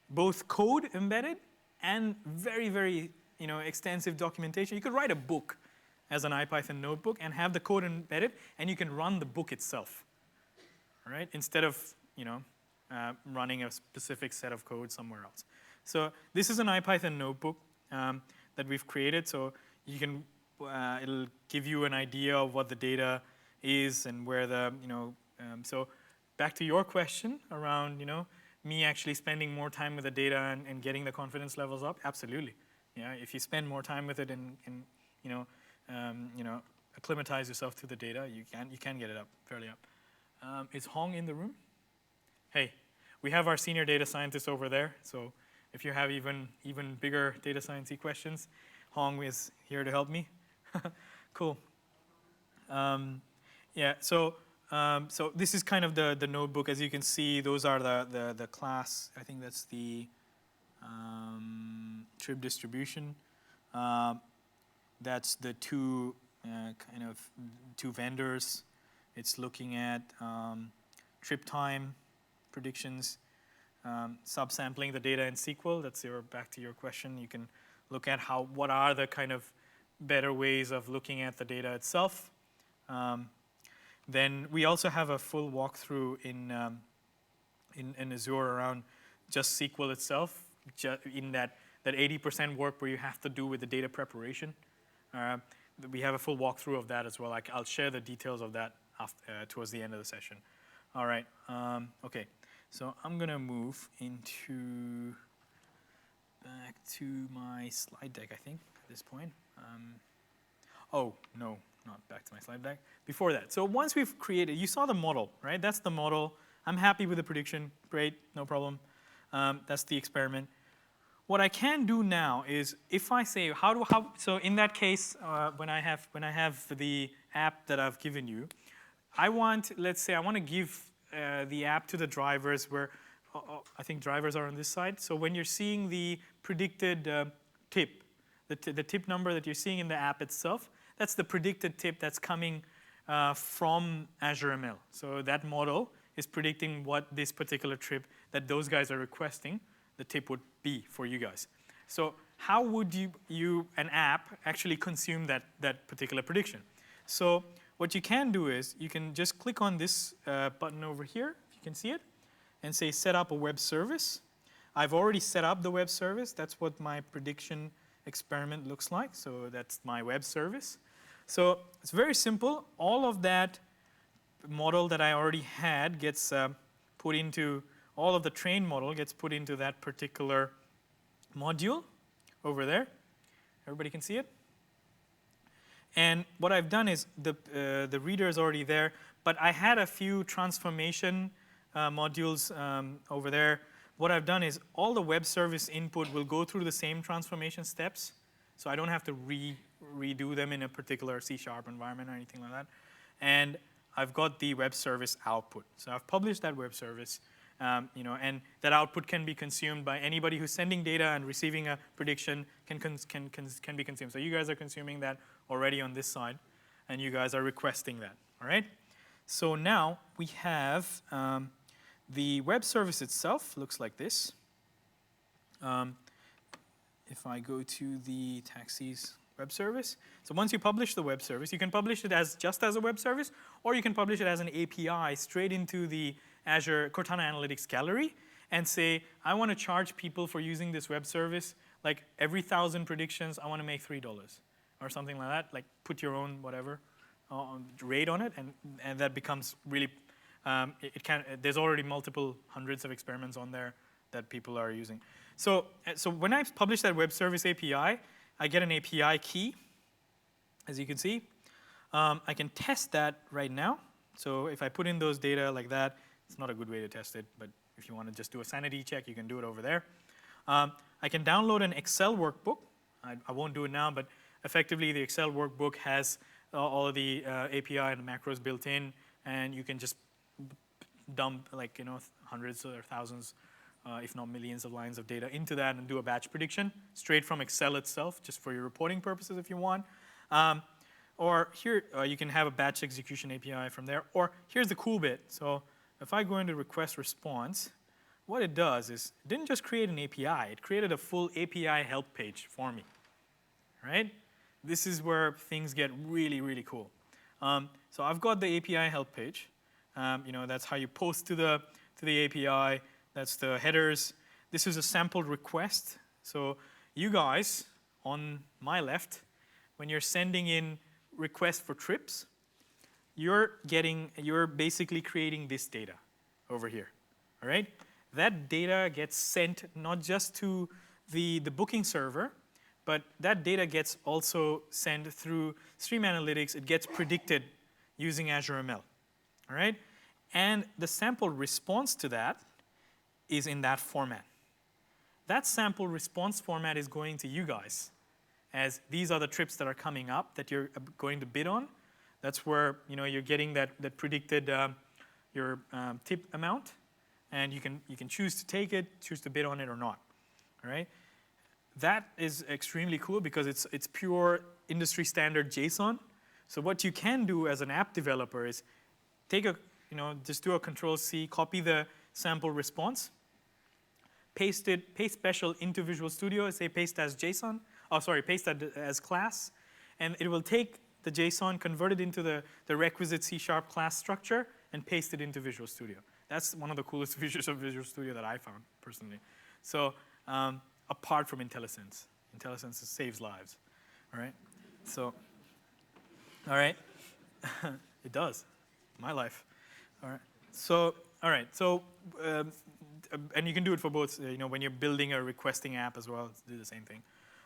both code embedded and very, very extensive documentation. You could write a book as an IPython notebook and have the code embedded, and you can run the book itself, all right? Instead of running a specific set of code somewhere else. So this is an IPython notebook that we've created. So you can, it'll give you an idea of what the data is and where the, so back to your question around, me actually spending more time with the data and getting the confidence levels up. Absolutely, yeah. If you spend more time with it and acclimatize yourself to the data, you can get it up fairly up. Is Hong in the room? Hey, we have our senior data scientist over there. So if you have even bigger data science-y questions, Hong is here to help me. Cool. Yeah. So this is kind of the notebook. As you can see, those are the class. I think that's the trip distribution. That's the two vendors. It's looking at trip time predictions, subsampling the data in SQL. That's back to your question. You can look at what are the kind of better ways of looking at the data itself. Then we also have a full walkthrough in Azure around just SQL itself, in that 80% work where you have to do with the data preparation. We have a full walkthrough of that as well. I'll share the details of that towards the end of the session. All right. Okay. So I'm going to move back to my slide deck, I think, at this point. Oh, no, not back to my slide deck. Before that, so once we've created, you saw the model, right? That's the model. I'm happy with the prediction. Great, no problem. That's the experiment. What I can do now is, if I say, so in that case, when I have the app that I've given you, let's say I want to give the app to the drivers where, I think drivers are on this side. So when you're seeing the predicted tip, the tip number that you're seeing in the app itself, that's the predicted tip that's coming from Azure ML. So that model is predicting what this particular trip that those guys are requesting, the tip would be for you guys. So how would an app, actually consume that particular prediction? So what you can do is you can just click on this button over here, if you can see it, and say set up a web service. I've already set up the web service. That's what my prediction experiment looks like. So that's my web service. So it's very simple. All of that model that I already had gets put into, all of the trained model gets put into that particular module over there. Everybody can see it? And what I've done is the reader is already there, but I had a few transformation modules over there. What I've done is all the web service input will go through the same transformation steps, so I don't have to redo them in a particular C# environment or anything like that. And I've got the web service output. So I've published that web service, and that output can be consumed by anybody who's sending data and receiving a prediction can be consumed. So you guys are consuming that already on this side, and you guys are requesting that, all right? So now we have the web service itself looks like this. If I go to the taxis web service, so once you publish the web service, you can publish it just as a web service, or you can publish it as an API straight into the Azure Cortana Analytics Gallery and say, I want to charge people for using this web service, like every 1,000 predictions, I want to make $3 or something like that. Like put your own whatever rate on it, and that becomes really, there's already multiple hundreds of experiments on there that people are using. So when I publish that web service API, I get an API key, as you can see. I can test that right now. So if I put in those data like that, it's not a good way to test it, but if you want to just do a sanity check, you can do it over there. I can download an Excel workbook. I won't do it now, but effectively the Excel workbook has all of the API and macros built in, and you can just dump hundreds or thousands, if not millions of lines of data into that and do a batch prediction straight from Excel itself, just for your reporting purposes if you want. Or here, you can have a batch execution API from there. Or here's the cool bit. So if I go into request response, what it does is it didn't just create an API. It created a full API help page for me, right? This is where things get really, really cool. So I've got the API help page. That's how you post to the API. That's the headers. This is a sampled request. So you guys on my left, when you're sending in requests for trips, you're basically creating this data over here. All right? That data gets sent not just to the booking server, but that data gets also sent through Stream Analytics. It gets predicted using Azure ML. All right? And the sample response to that is in that format. That sample response format is going to you guys as these are the trips that are coming up that you're going to bid on. That's where you're getting that predicted your tip amount, and you can choose to take it, choose to bid on it or not. All right? That is extremely cool because it's pure industry standard JSON. So what you can do as an app developer is take just do a Control-C, copy the sample response, paste special into Visual Studio, say paste as JSON. Oh, sorry, paste that as class, and it will take the JSON, convert it into the requisite C# class structure, and paste it into Visual Studio. That's one of the coolest features of Visual Studio that I found personally. So apart from IntelliSense, IntelliSense saves lives. All right. So, all right, it does, my life. All right. So, all right. So, and you can do it for both. When you're building a requesting app as well, do the same thing.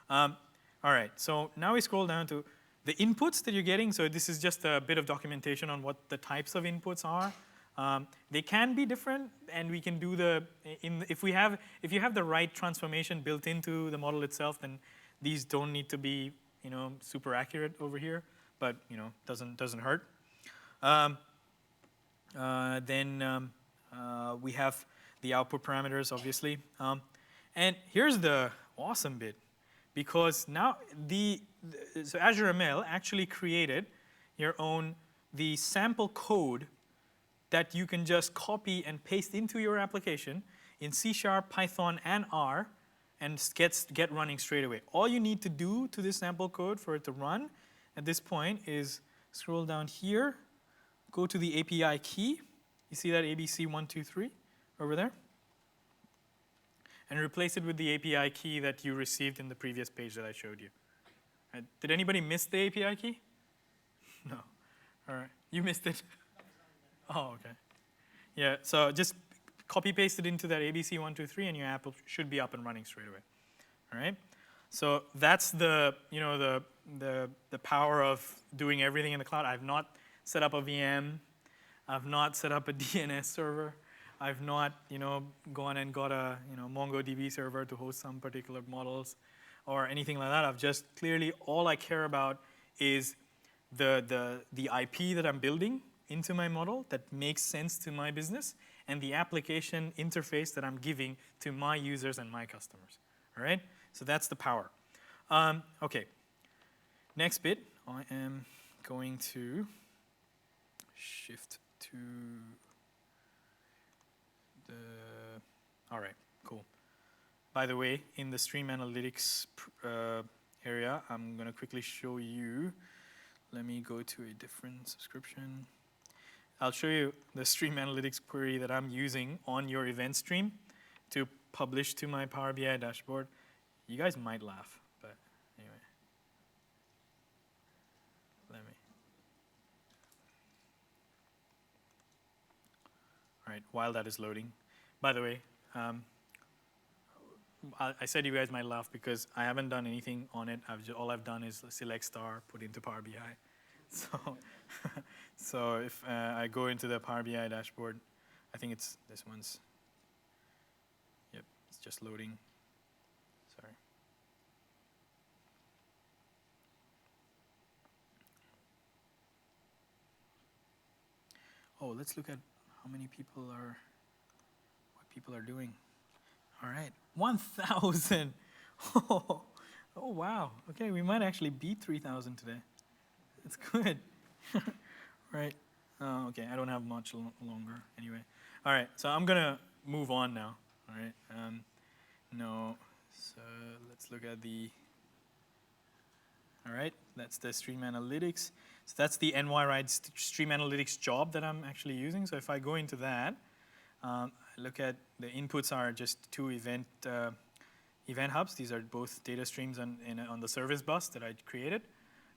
All right. So now we scroll down to the inputs that you're getting. So this is just a bit of documentation on what the types of inputs are. They can be different, and we can do if you have the right transformation built into the model itself, then these don't need to be super accurate over here, but doesn't hurt. Then we have the output parameters, obviously, and here's the awesome bit, because now so Azure ML actually created the sample code that you can just copy and paste into your application in C#, Python, and R, and get running straight away. All you need to do to this sample code for it to run at this point is scroll down here, go to the API key. You see that ABC123 over there? And replace it with the API key that you received in the previous page that I showed you. Did anybody miss the API key? No. All right. You missed it? Oh, okay. Yeah, so just copy paste it into that ABC123 and your app should be up and running straight away. All right? So that's the power of doing everything in the cloud. I've not set up a VM. I've not set up a DNS server. I've not, gone and got a, MongoDB server to host some particular models or anything like that. I've just clearly, all I care about is the IP that I'm building into my model that makes sense to my business and the application interface that I'm giving to my users and my customers. All right? So that's the power. Okay. Next bit, I am going to shift to all right, cool. By the way, in the Stream Analytics area, I'm going to quickly show you. Let me go to a different subscription. I'll show you the Stream Analytics query that I'm using on your event stream to publish to my Power BI dashboard. You guys might laugh, but anyway. Let me. All right, while that is loading. By the way, I said you guys might laugh because I haven't done anything on it. All I've done is select star, put into Power BI. So, so if I go into the Power BI dashboard, I think it's this one's. Yep, it's just loading. Sorry. Oh, let's look at how many people are. People are doing. All right, 1,000. Oh, wow. Okay, we might actually beat 3,000 today. It's good. Right. Oh, okay, I don't have much longer anyway. All right, so I'm gonna move on now. All right. No. So let's look at the. All right, that's the Stream Analytics. So that's the NY-RIDE Stream Analytics job that I'm actually using. So if I go into that, I look at the inputs are just two event hubs. These are both data streams on the service bus that I created.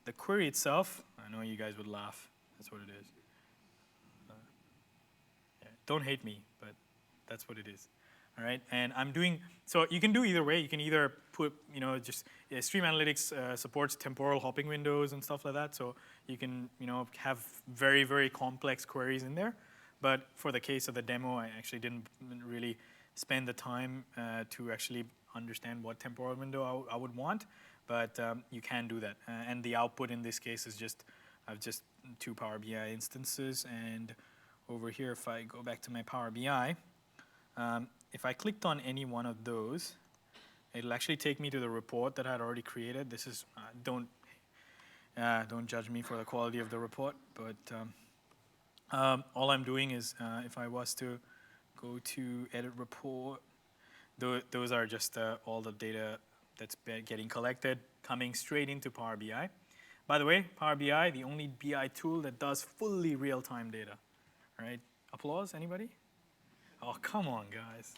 The query itself, I know you guys would laugh. That's what it is. Yeah, don't hate me, but that's what it is. All right, and I'm doing, so you can do either way. You can either put, just Stream Analytics supports temporal hopping windows and stuff like that. So you can, have very, very complex queries in there. But for the case of the demo, I actually didn't really spend the time to actually understand what temporal window I would want. But you can do that. And the output in this case is just, I've just two Power BI instances. And over here, if I go back to my Power BI, if I clicked on any one of those, it'll actually take me to the report that I had already created. This is, don't judge me for the quality of the report, but all I'm doing is, if I was to go to edit report, those are just all the data that's getting collected, coming straight into Power BI. By the way, Power BI, the only BI tool that does fully real-time data. All right, applause, anybody? Oh, come on, guys.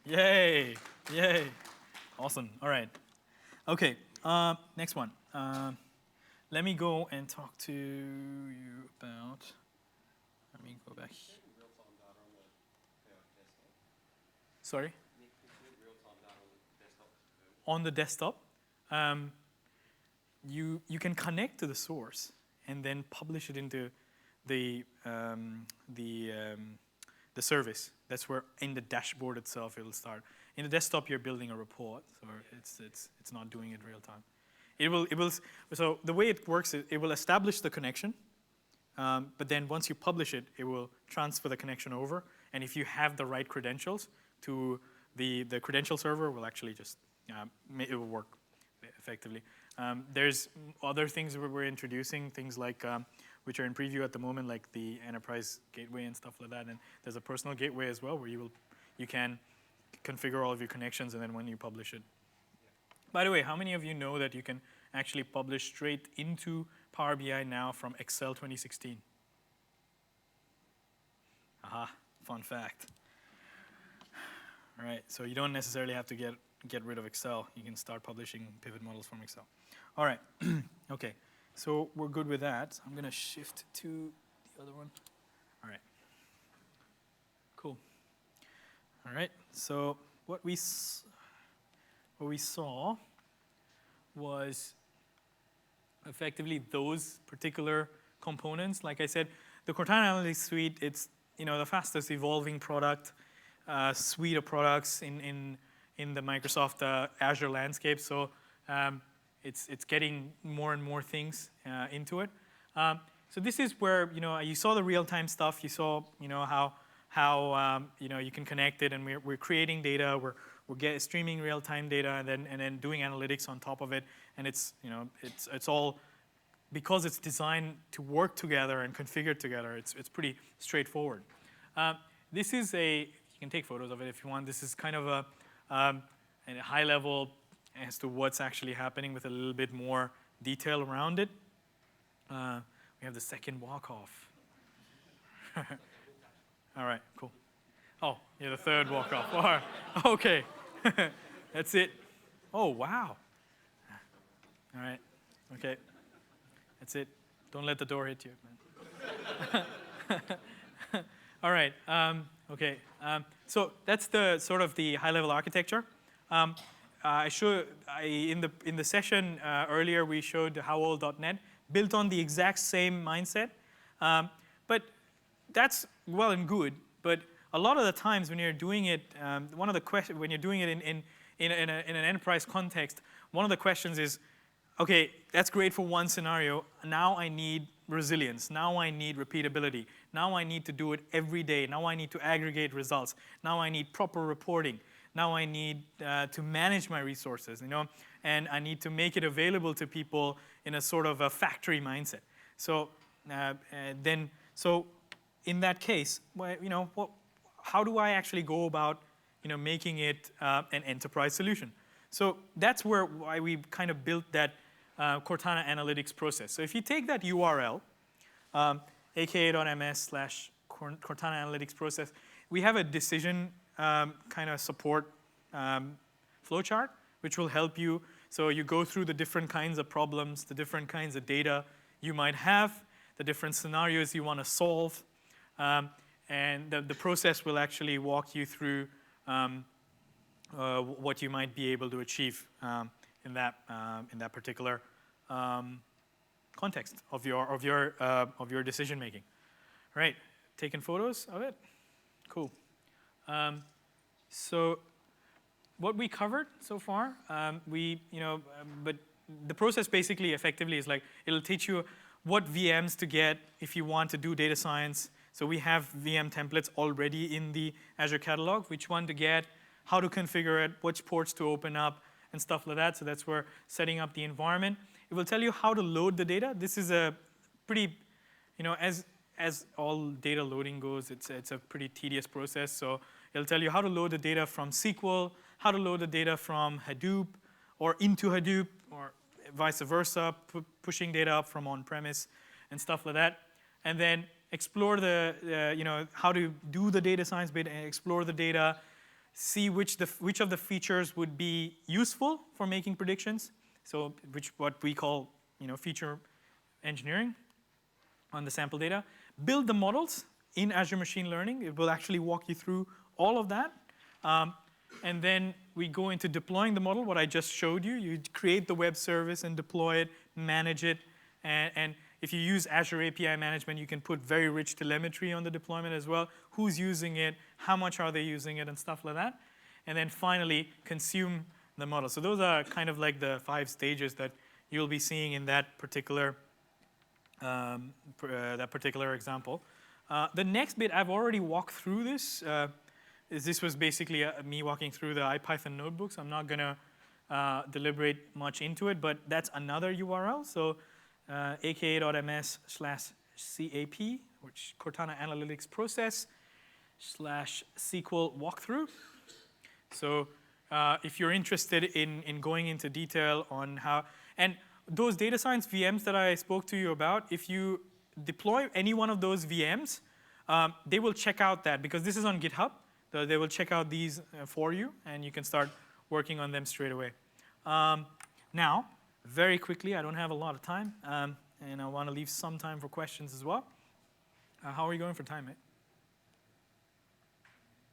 Yay, yay. Awesome, all right. Okay, next one. Let me go and talk to you about, let me go back. Real-time data on the desktop. Sorry? Real-time data on the desktop. On the desktop, you can connect to the source and then publish it into the service. That's where in the dashboard itself it'll start. In the desktop, you're building a report, so it's not doing it real time. It will. So the way it works is it will establish the connection, but then once you publish it, it will transfer the connection over. And if you have the right credentials to the credential server, will actually just it will work effectively. There's other things that we're introducing, things like which are in preview at the moment, like the enterprise gateway and stuff like that. And there's a personal gateway as well, where you can configure all of your connections, and then when you publish it. By the way, how many of you know that you can actually publish straight into Power BI now from Excel 2016? Aha, fun fact. All right, so you don't necessarily have to get rid of Excel. You can start publishing pivot models from Excel. All right, okay, so we're good with that. I'm gonna shift to the other one. All right, cool. All right, so what we saw was effectively those particular components. Like I said, the Cortana Analytics Suite, it's the fastest evolving product suite of products in the Microsoft Azure landscape. So it's getting more and more things into it. So this is where you saw the real-time stuff. You saw how you can connect it, and we're creating data. We're streaming real-time data, and then doing analytics on top of it. And it's all because it's designed to work together and configured together. It's pretty straightforward. This is you can take photos of it if you want. This is kind of a high level as to what's actually happening with a little bit more detail around it. We have the second walk-off. All right, cool. Oh, yeah, the third walk-off. All right, okay. That's it. Oh, wow. All right, okay. That's it. Don't let the door hit you, man. All right, okay. So that's the sort of the high-level architecture. In the session earlier, we showed howol.net, built on the exact same mindset. But that's well and good. But a lot of the times when you're doing it, when you're doing it in an enterprise context, one of the questions is, okay, that's great for one scenario. Now I need resilience. Now I need repeatability. Now I need to do it every day. Now I need to aggregate results. Now I need proper reporting. Now I need to manage my resources, and I need to make it available to people in a sort of a factory mindset. So so in that case, how do I actually go about making it an enterprise solution? So that's why we kind of built that Cortana analytics process. So if you take that URL, aka.ms/Cortana analytics process, we have a decision kind of support flowchart, which will help you. So you go through the different kinds of problems, the different kinds of data you might have, the different scenarios you want to solve, and the process will actually walk you through what you might be able to achieve in that particular context of your decision making. Right, taking photos of it, cool. So what we covered so far, but the process basically effectively is like it'll teach you what VMs to get if you want to do data science. So we have VM templates already in the Azure catalog, which one to get, how to configure it, which ports to open up, and stuff like that. So that's where setting up the environment. It will tell you how to load the data. This is a pretty, as all data loading goes, it's a pretty tedious process. So it'll tell you how to load the data from SQL, how to load the data from Hadoop or into Hadoop, or vice versa, pushing data up from on-premise and stuff like that. And then explore how to do the data science bit and explore the data, see which of the features would be useful for making predictions. So what we call feature engineering on the sample data. Build the models in Azure Machine Learning. It will actually walk you through all of that. And then we go into deploying the model, what I just showed you. You create the web service and deploy it, manage it. And if you use Azure API management, you can put very rich telemetry on the deployment as well. Who's using it? How much are they using it? And stuff like that. And then finally, consume the model. So those are kind of like the 5 stages that you'll be seeing in that particular example. The next bit, I've already walked through this. This was basically me walking through the IPython notebooks. I'm not going to deliberate much into it, but that's another URL. So aka.ms/cap, which Cortana Analytics Process /SQL walkthrough. So if you're interested in going into detail on how, and those data science VMs that I spoke to you about, if you deploy any one of those VMs, they will check out that, because this is on GitHub. They will check out these for you, and you can start working on them straight away. Now, very quickly, I don't have a lot of time, and I want to leave some time for questions as well. How are we going for time, mate?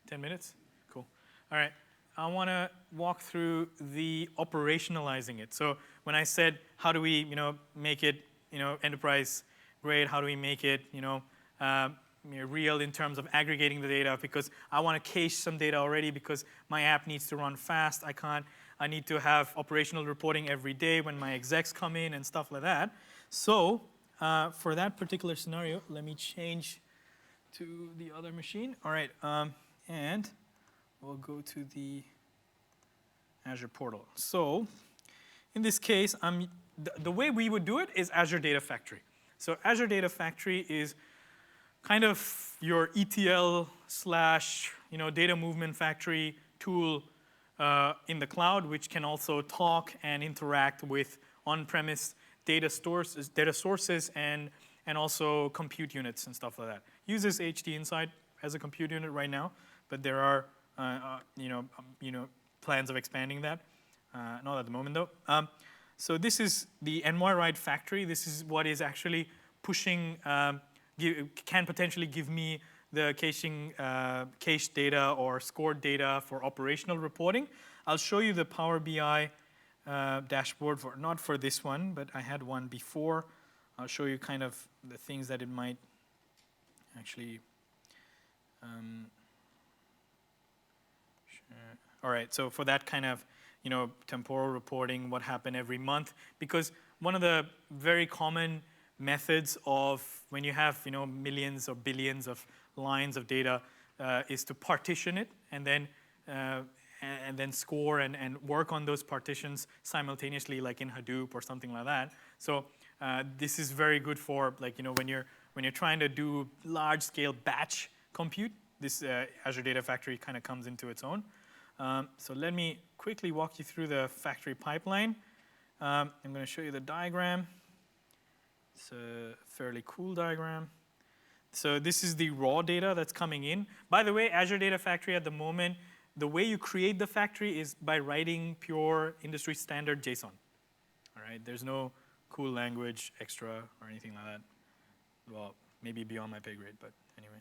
10 minutes? Cool. All right. I want to walk through the operationalizing it. So when I said, how do we, make it, enterprise grade? How do we make it, real in terms of aggregating the data? Because I want to cache some data already because my app needs to run fast. I need to have operational reporting every day when my execs come in and stuff like that. So for that particular scenario, let me change to the other machine. All right, and we'll go to the Azure portal. So in this case, the way we would do it is Azure Data Factory. So Azure Data Factory is kind of your ETL / data movement factory tool in the cloud, which can also talk and interact with on-premise data sources and also compute units and stuff like that. Uses HD Insight as a compute unit right now, but there are plans of expanding that. Not at the moment though. So this is the NY-RIDE factory. This is what is actually pushing, can potentially give me the cached data or scored data for operational reporting. I'll show you the Power BI dashboard, not for this one, but I had one before. I'll show you kind of the things that it might actually. All right, so for that kind of temporal reporting, what happened every month, because one of the very common methods of when you have millions or billions of lines of data is to partition it and then and then score and work on those partitions simultaneously, like in Hadoop or something like that. So this is very good for, like, when you're trying to do large-scale batch compute. This Azure Data Factory kind of comes into its own. So let me quickly walk you through the factory pipeline. I'm going to show you the diagram. It's a fairly cool diagram. So this is the raw data that's coming in. By the way, Azure Data Factory at the moment, the way you create the factory is by writing pure industry standard JSON. All right, there's no cool language extra or anything like that. Well, maybe beyond my pay grade, but anyway.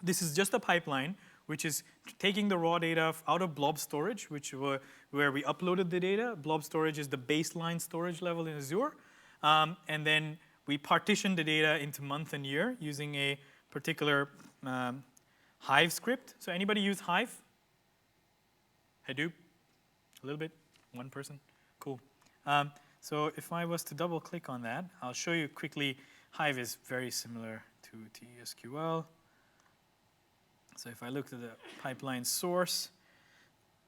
This is just a pipeline, which is taking the raw data out of blob storage, where we uploaded the data. Blob storage is the baseline storage level in Azure. And then we partition the data into month and year using a particular Hive script. So anybody use Hive? Hadoop? A little bit? One person? Cool. So if I was to double click on that, I'll show you quickly. Hive is very similar to TSQL. So if I look at the pipeline source,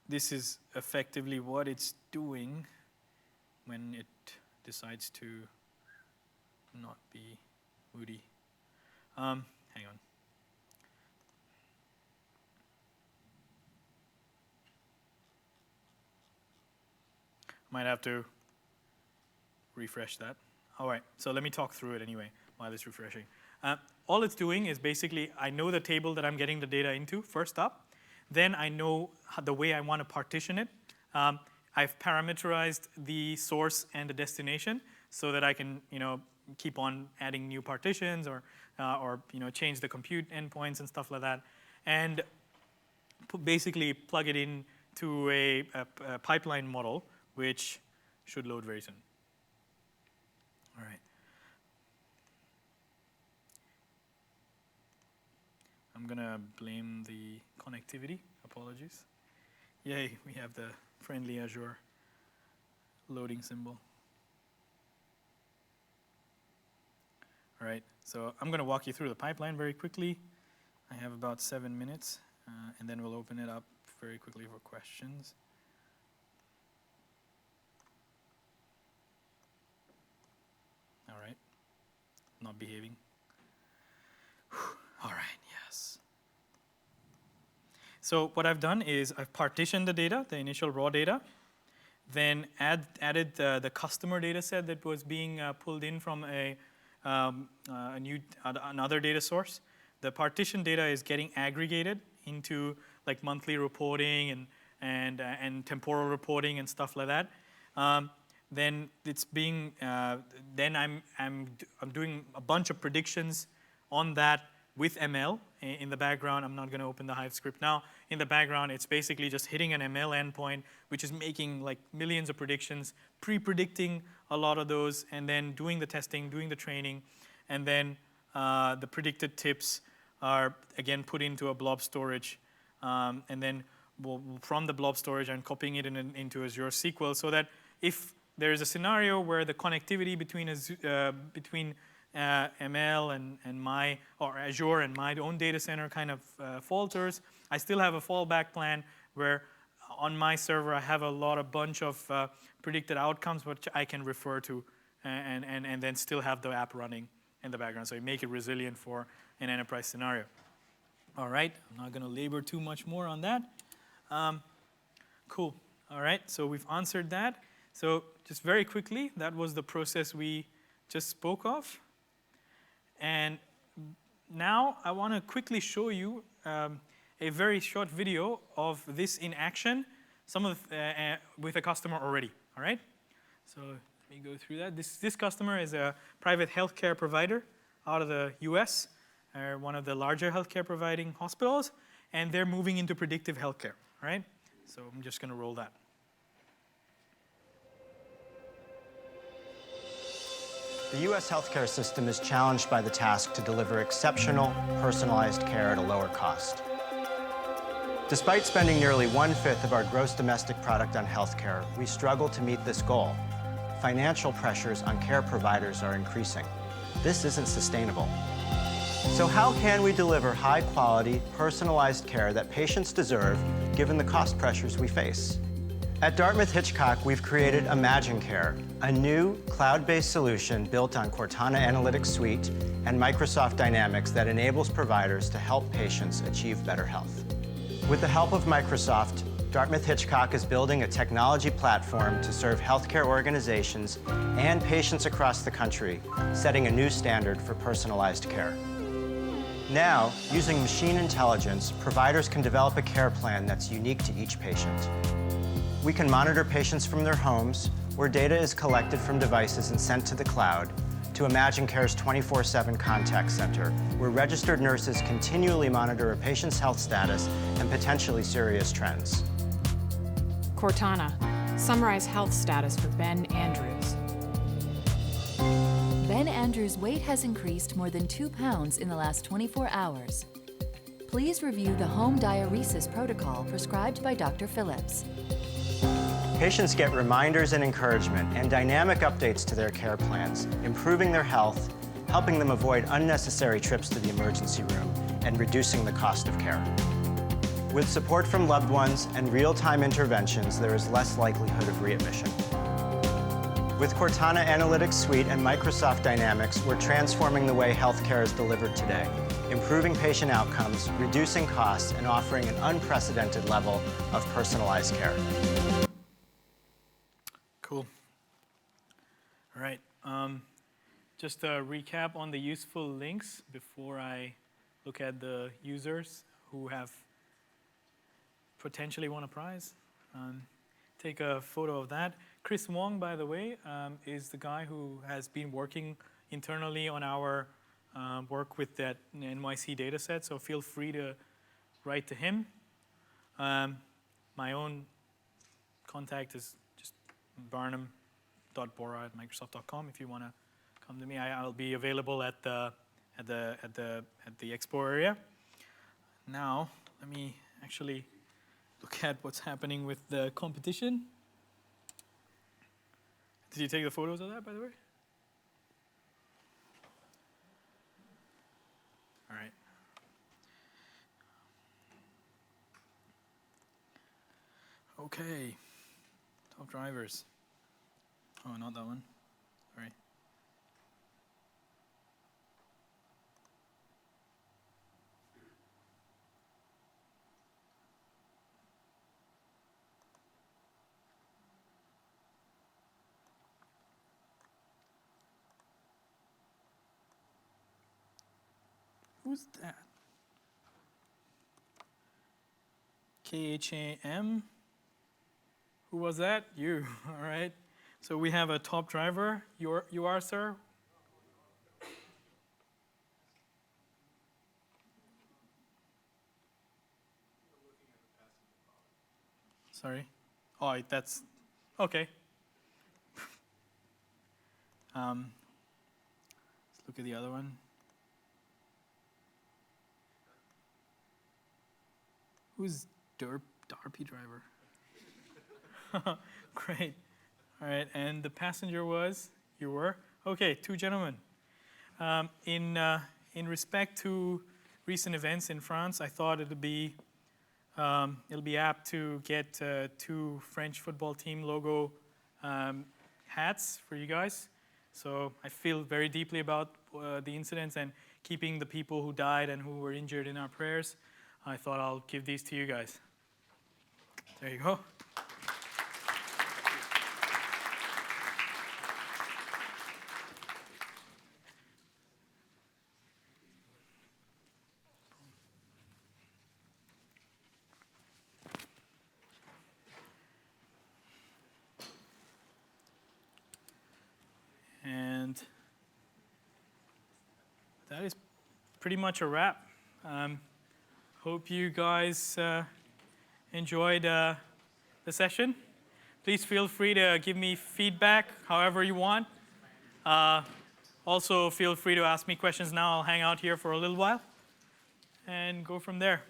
this is effectively what it's doing when it decides to not be moody. Hang on. Might have to refresh that. All right, so let me talk through it anyway while it's refreshing. All it's doing is basically, I know the table that I'm getting the data into first up. Then I know the way I want to partition it. I've parameterized the source and the destination so that I can, keep on adding new partitions or change the compute endpoints and stuff like that, and basically plug it into a pipeline model, which should load very soon. All right. I'm going to blame the connectivity. Apologies. Yay, we have the friendly Azure loading symbol. All right, so I'm going to walk you through the pipeline very quickly. I have about 7 minutes, and then we'll open it up very quickly for questions. All right, not behaving. All right, yes. So what I've done is I've partitioned the data, the initial raw data, then added the customer data set that was being pulled in from another data source. The partition data is getting aggregated into like monthly reporting and temporal reporting and stuff like that. Then it's being then I'm doing a bunch of predictions on that with ML in the background. I'm not going to open the Hive script now. In the background, it's basically just hitting an ML endpoint, which is making like millions of predictions, pre-predicting a lot of those, and then doing the testing, doing the training, and then the predicted tips are again put into a blob storage, and then from the blob storage, I'm copying it into Azure SQL, so that if there is a scenario where the connectivity between ML and Azure and my own data center kind of falters, I still have a fallback plan where on my server I have a bunch of predicted outcomes which I can refer to and then still have the app running in the background. So you make it resilient for an enterprise scenario. All right, I'm not going to labor too much more on that. Cool. All right, so we've answered that. So just very quickly, that was the process we just spoke of. And now I want to quickly show you a very short video of this in action, with a customer already. All right. So let me go through that. This customer is a private healthcare provider out of the U.S., one of the larger healthcare providing hospitals, and they're moving into predictive healthcare. All right. So I'm just going to roll that. The U.S. healthcare system is challenged by the task to deliver exceptional, personalized care at a lower cost. Despite spending nearly 1/5 of our gross domestic product on healthcare, we struggle to meet this goal. Financial pressures on care providers are increasing. This isn't sustainable. So how can we deliver high-quality, personalized care that patients deserve, given the cost pressures we face? At Dartmouth Hitchcock, we've created Imagine Care, a new cloud-based solution built on Cortana Analytics Suite and Microsoft Dynamics that enables providers to help patients achieve better health. With the help of Microsoft, Dartmouth Hitchcock is building a technology platform to serve healthcare organizations and patients across the country, setting a new standard for personalized care. Now, using machine intelligence, providers can develop a care plan that's unique to each patient. We can monitor patients from their homes, where data is collected from devices and sent to the cloud, to Imagine Care's 24/7 contact center, where registered nurses continually monitor a patient's health status and potentially serious trends. Cortana, summarize health status for Ben Andrews. Ben Andrews' weight has increased more than 2 pounds in the last 24 hours. Please review the home diuresis protocol prescribed by Dr. Phillips. Patients get reminders and encouragement and dynamic updates to their care plans, improving their health, helping them avoid unnecessary trips to the emergency room, and reducing the cost of care. With support from loved ones and real-time interventions, there is less likelihood of readmission. With Cortana Analytics Suite and Microsoft Dynamics, we're transforming the way healthcare is delivered today, improving patient outcomes, reducing costs, and offering an unprecedented level of personalized care. Cool. All right. Just a recap on the useful links before I look at the users who have potentially won a prize. Take a photo of that. Chris Wong, by the way, is the guy who has been working internally on our work with that NYC data set, so feel free to write to him. My own contact is just barnum.bora@microsoft.com if you want to come to me. I'll be available at the expo area. Now, let me actually look at what's happening with the competition. Did you take the photos of that, by the way? All right. Okay. Top drivers. Oh, not that one. Sorry. Who's that? KHAM. Who was that? You. All right. So we have a top driver. You are, sir? Sorry. Oh, that's okay. Let's look at the other one. Who's Darpy driver? Great. All right, and the passenger was? You were? Okay, 2 gentlemen. In respect to recent events in France, I thought it'll be apt to get 2 French football team logo hats for you guys. So I feel very deeply about the incidents and keeping the people who died and who were injured in our prayers. I thought I'll give these to you guys. There you go. And that is pretty much a wrap. Hope you guys enjoyed the session. Please feel free to give me feedback however you want. Also, feel free to ask me questions now. I'll hang out here for a little while and go from there.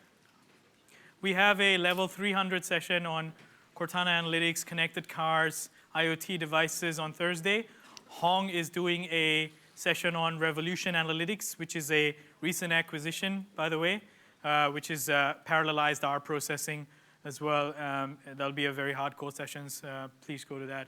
We have a level 300 session on Cortana Analytics, connected cars, IoT devices on Thursday. Hong is doing a session on Revolution Analytics, which is a recent acquisition, by the way, which is parallelized our processing as well. That'll be a very hardcore sessions. Please go to that.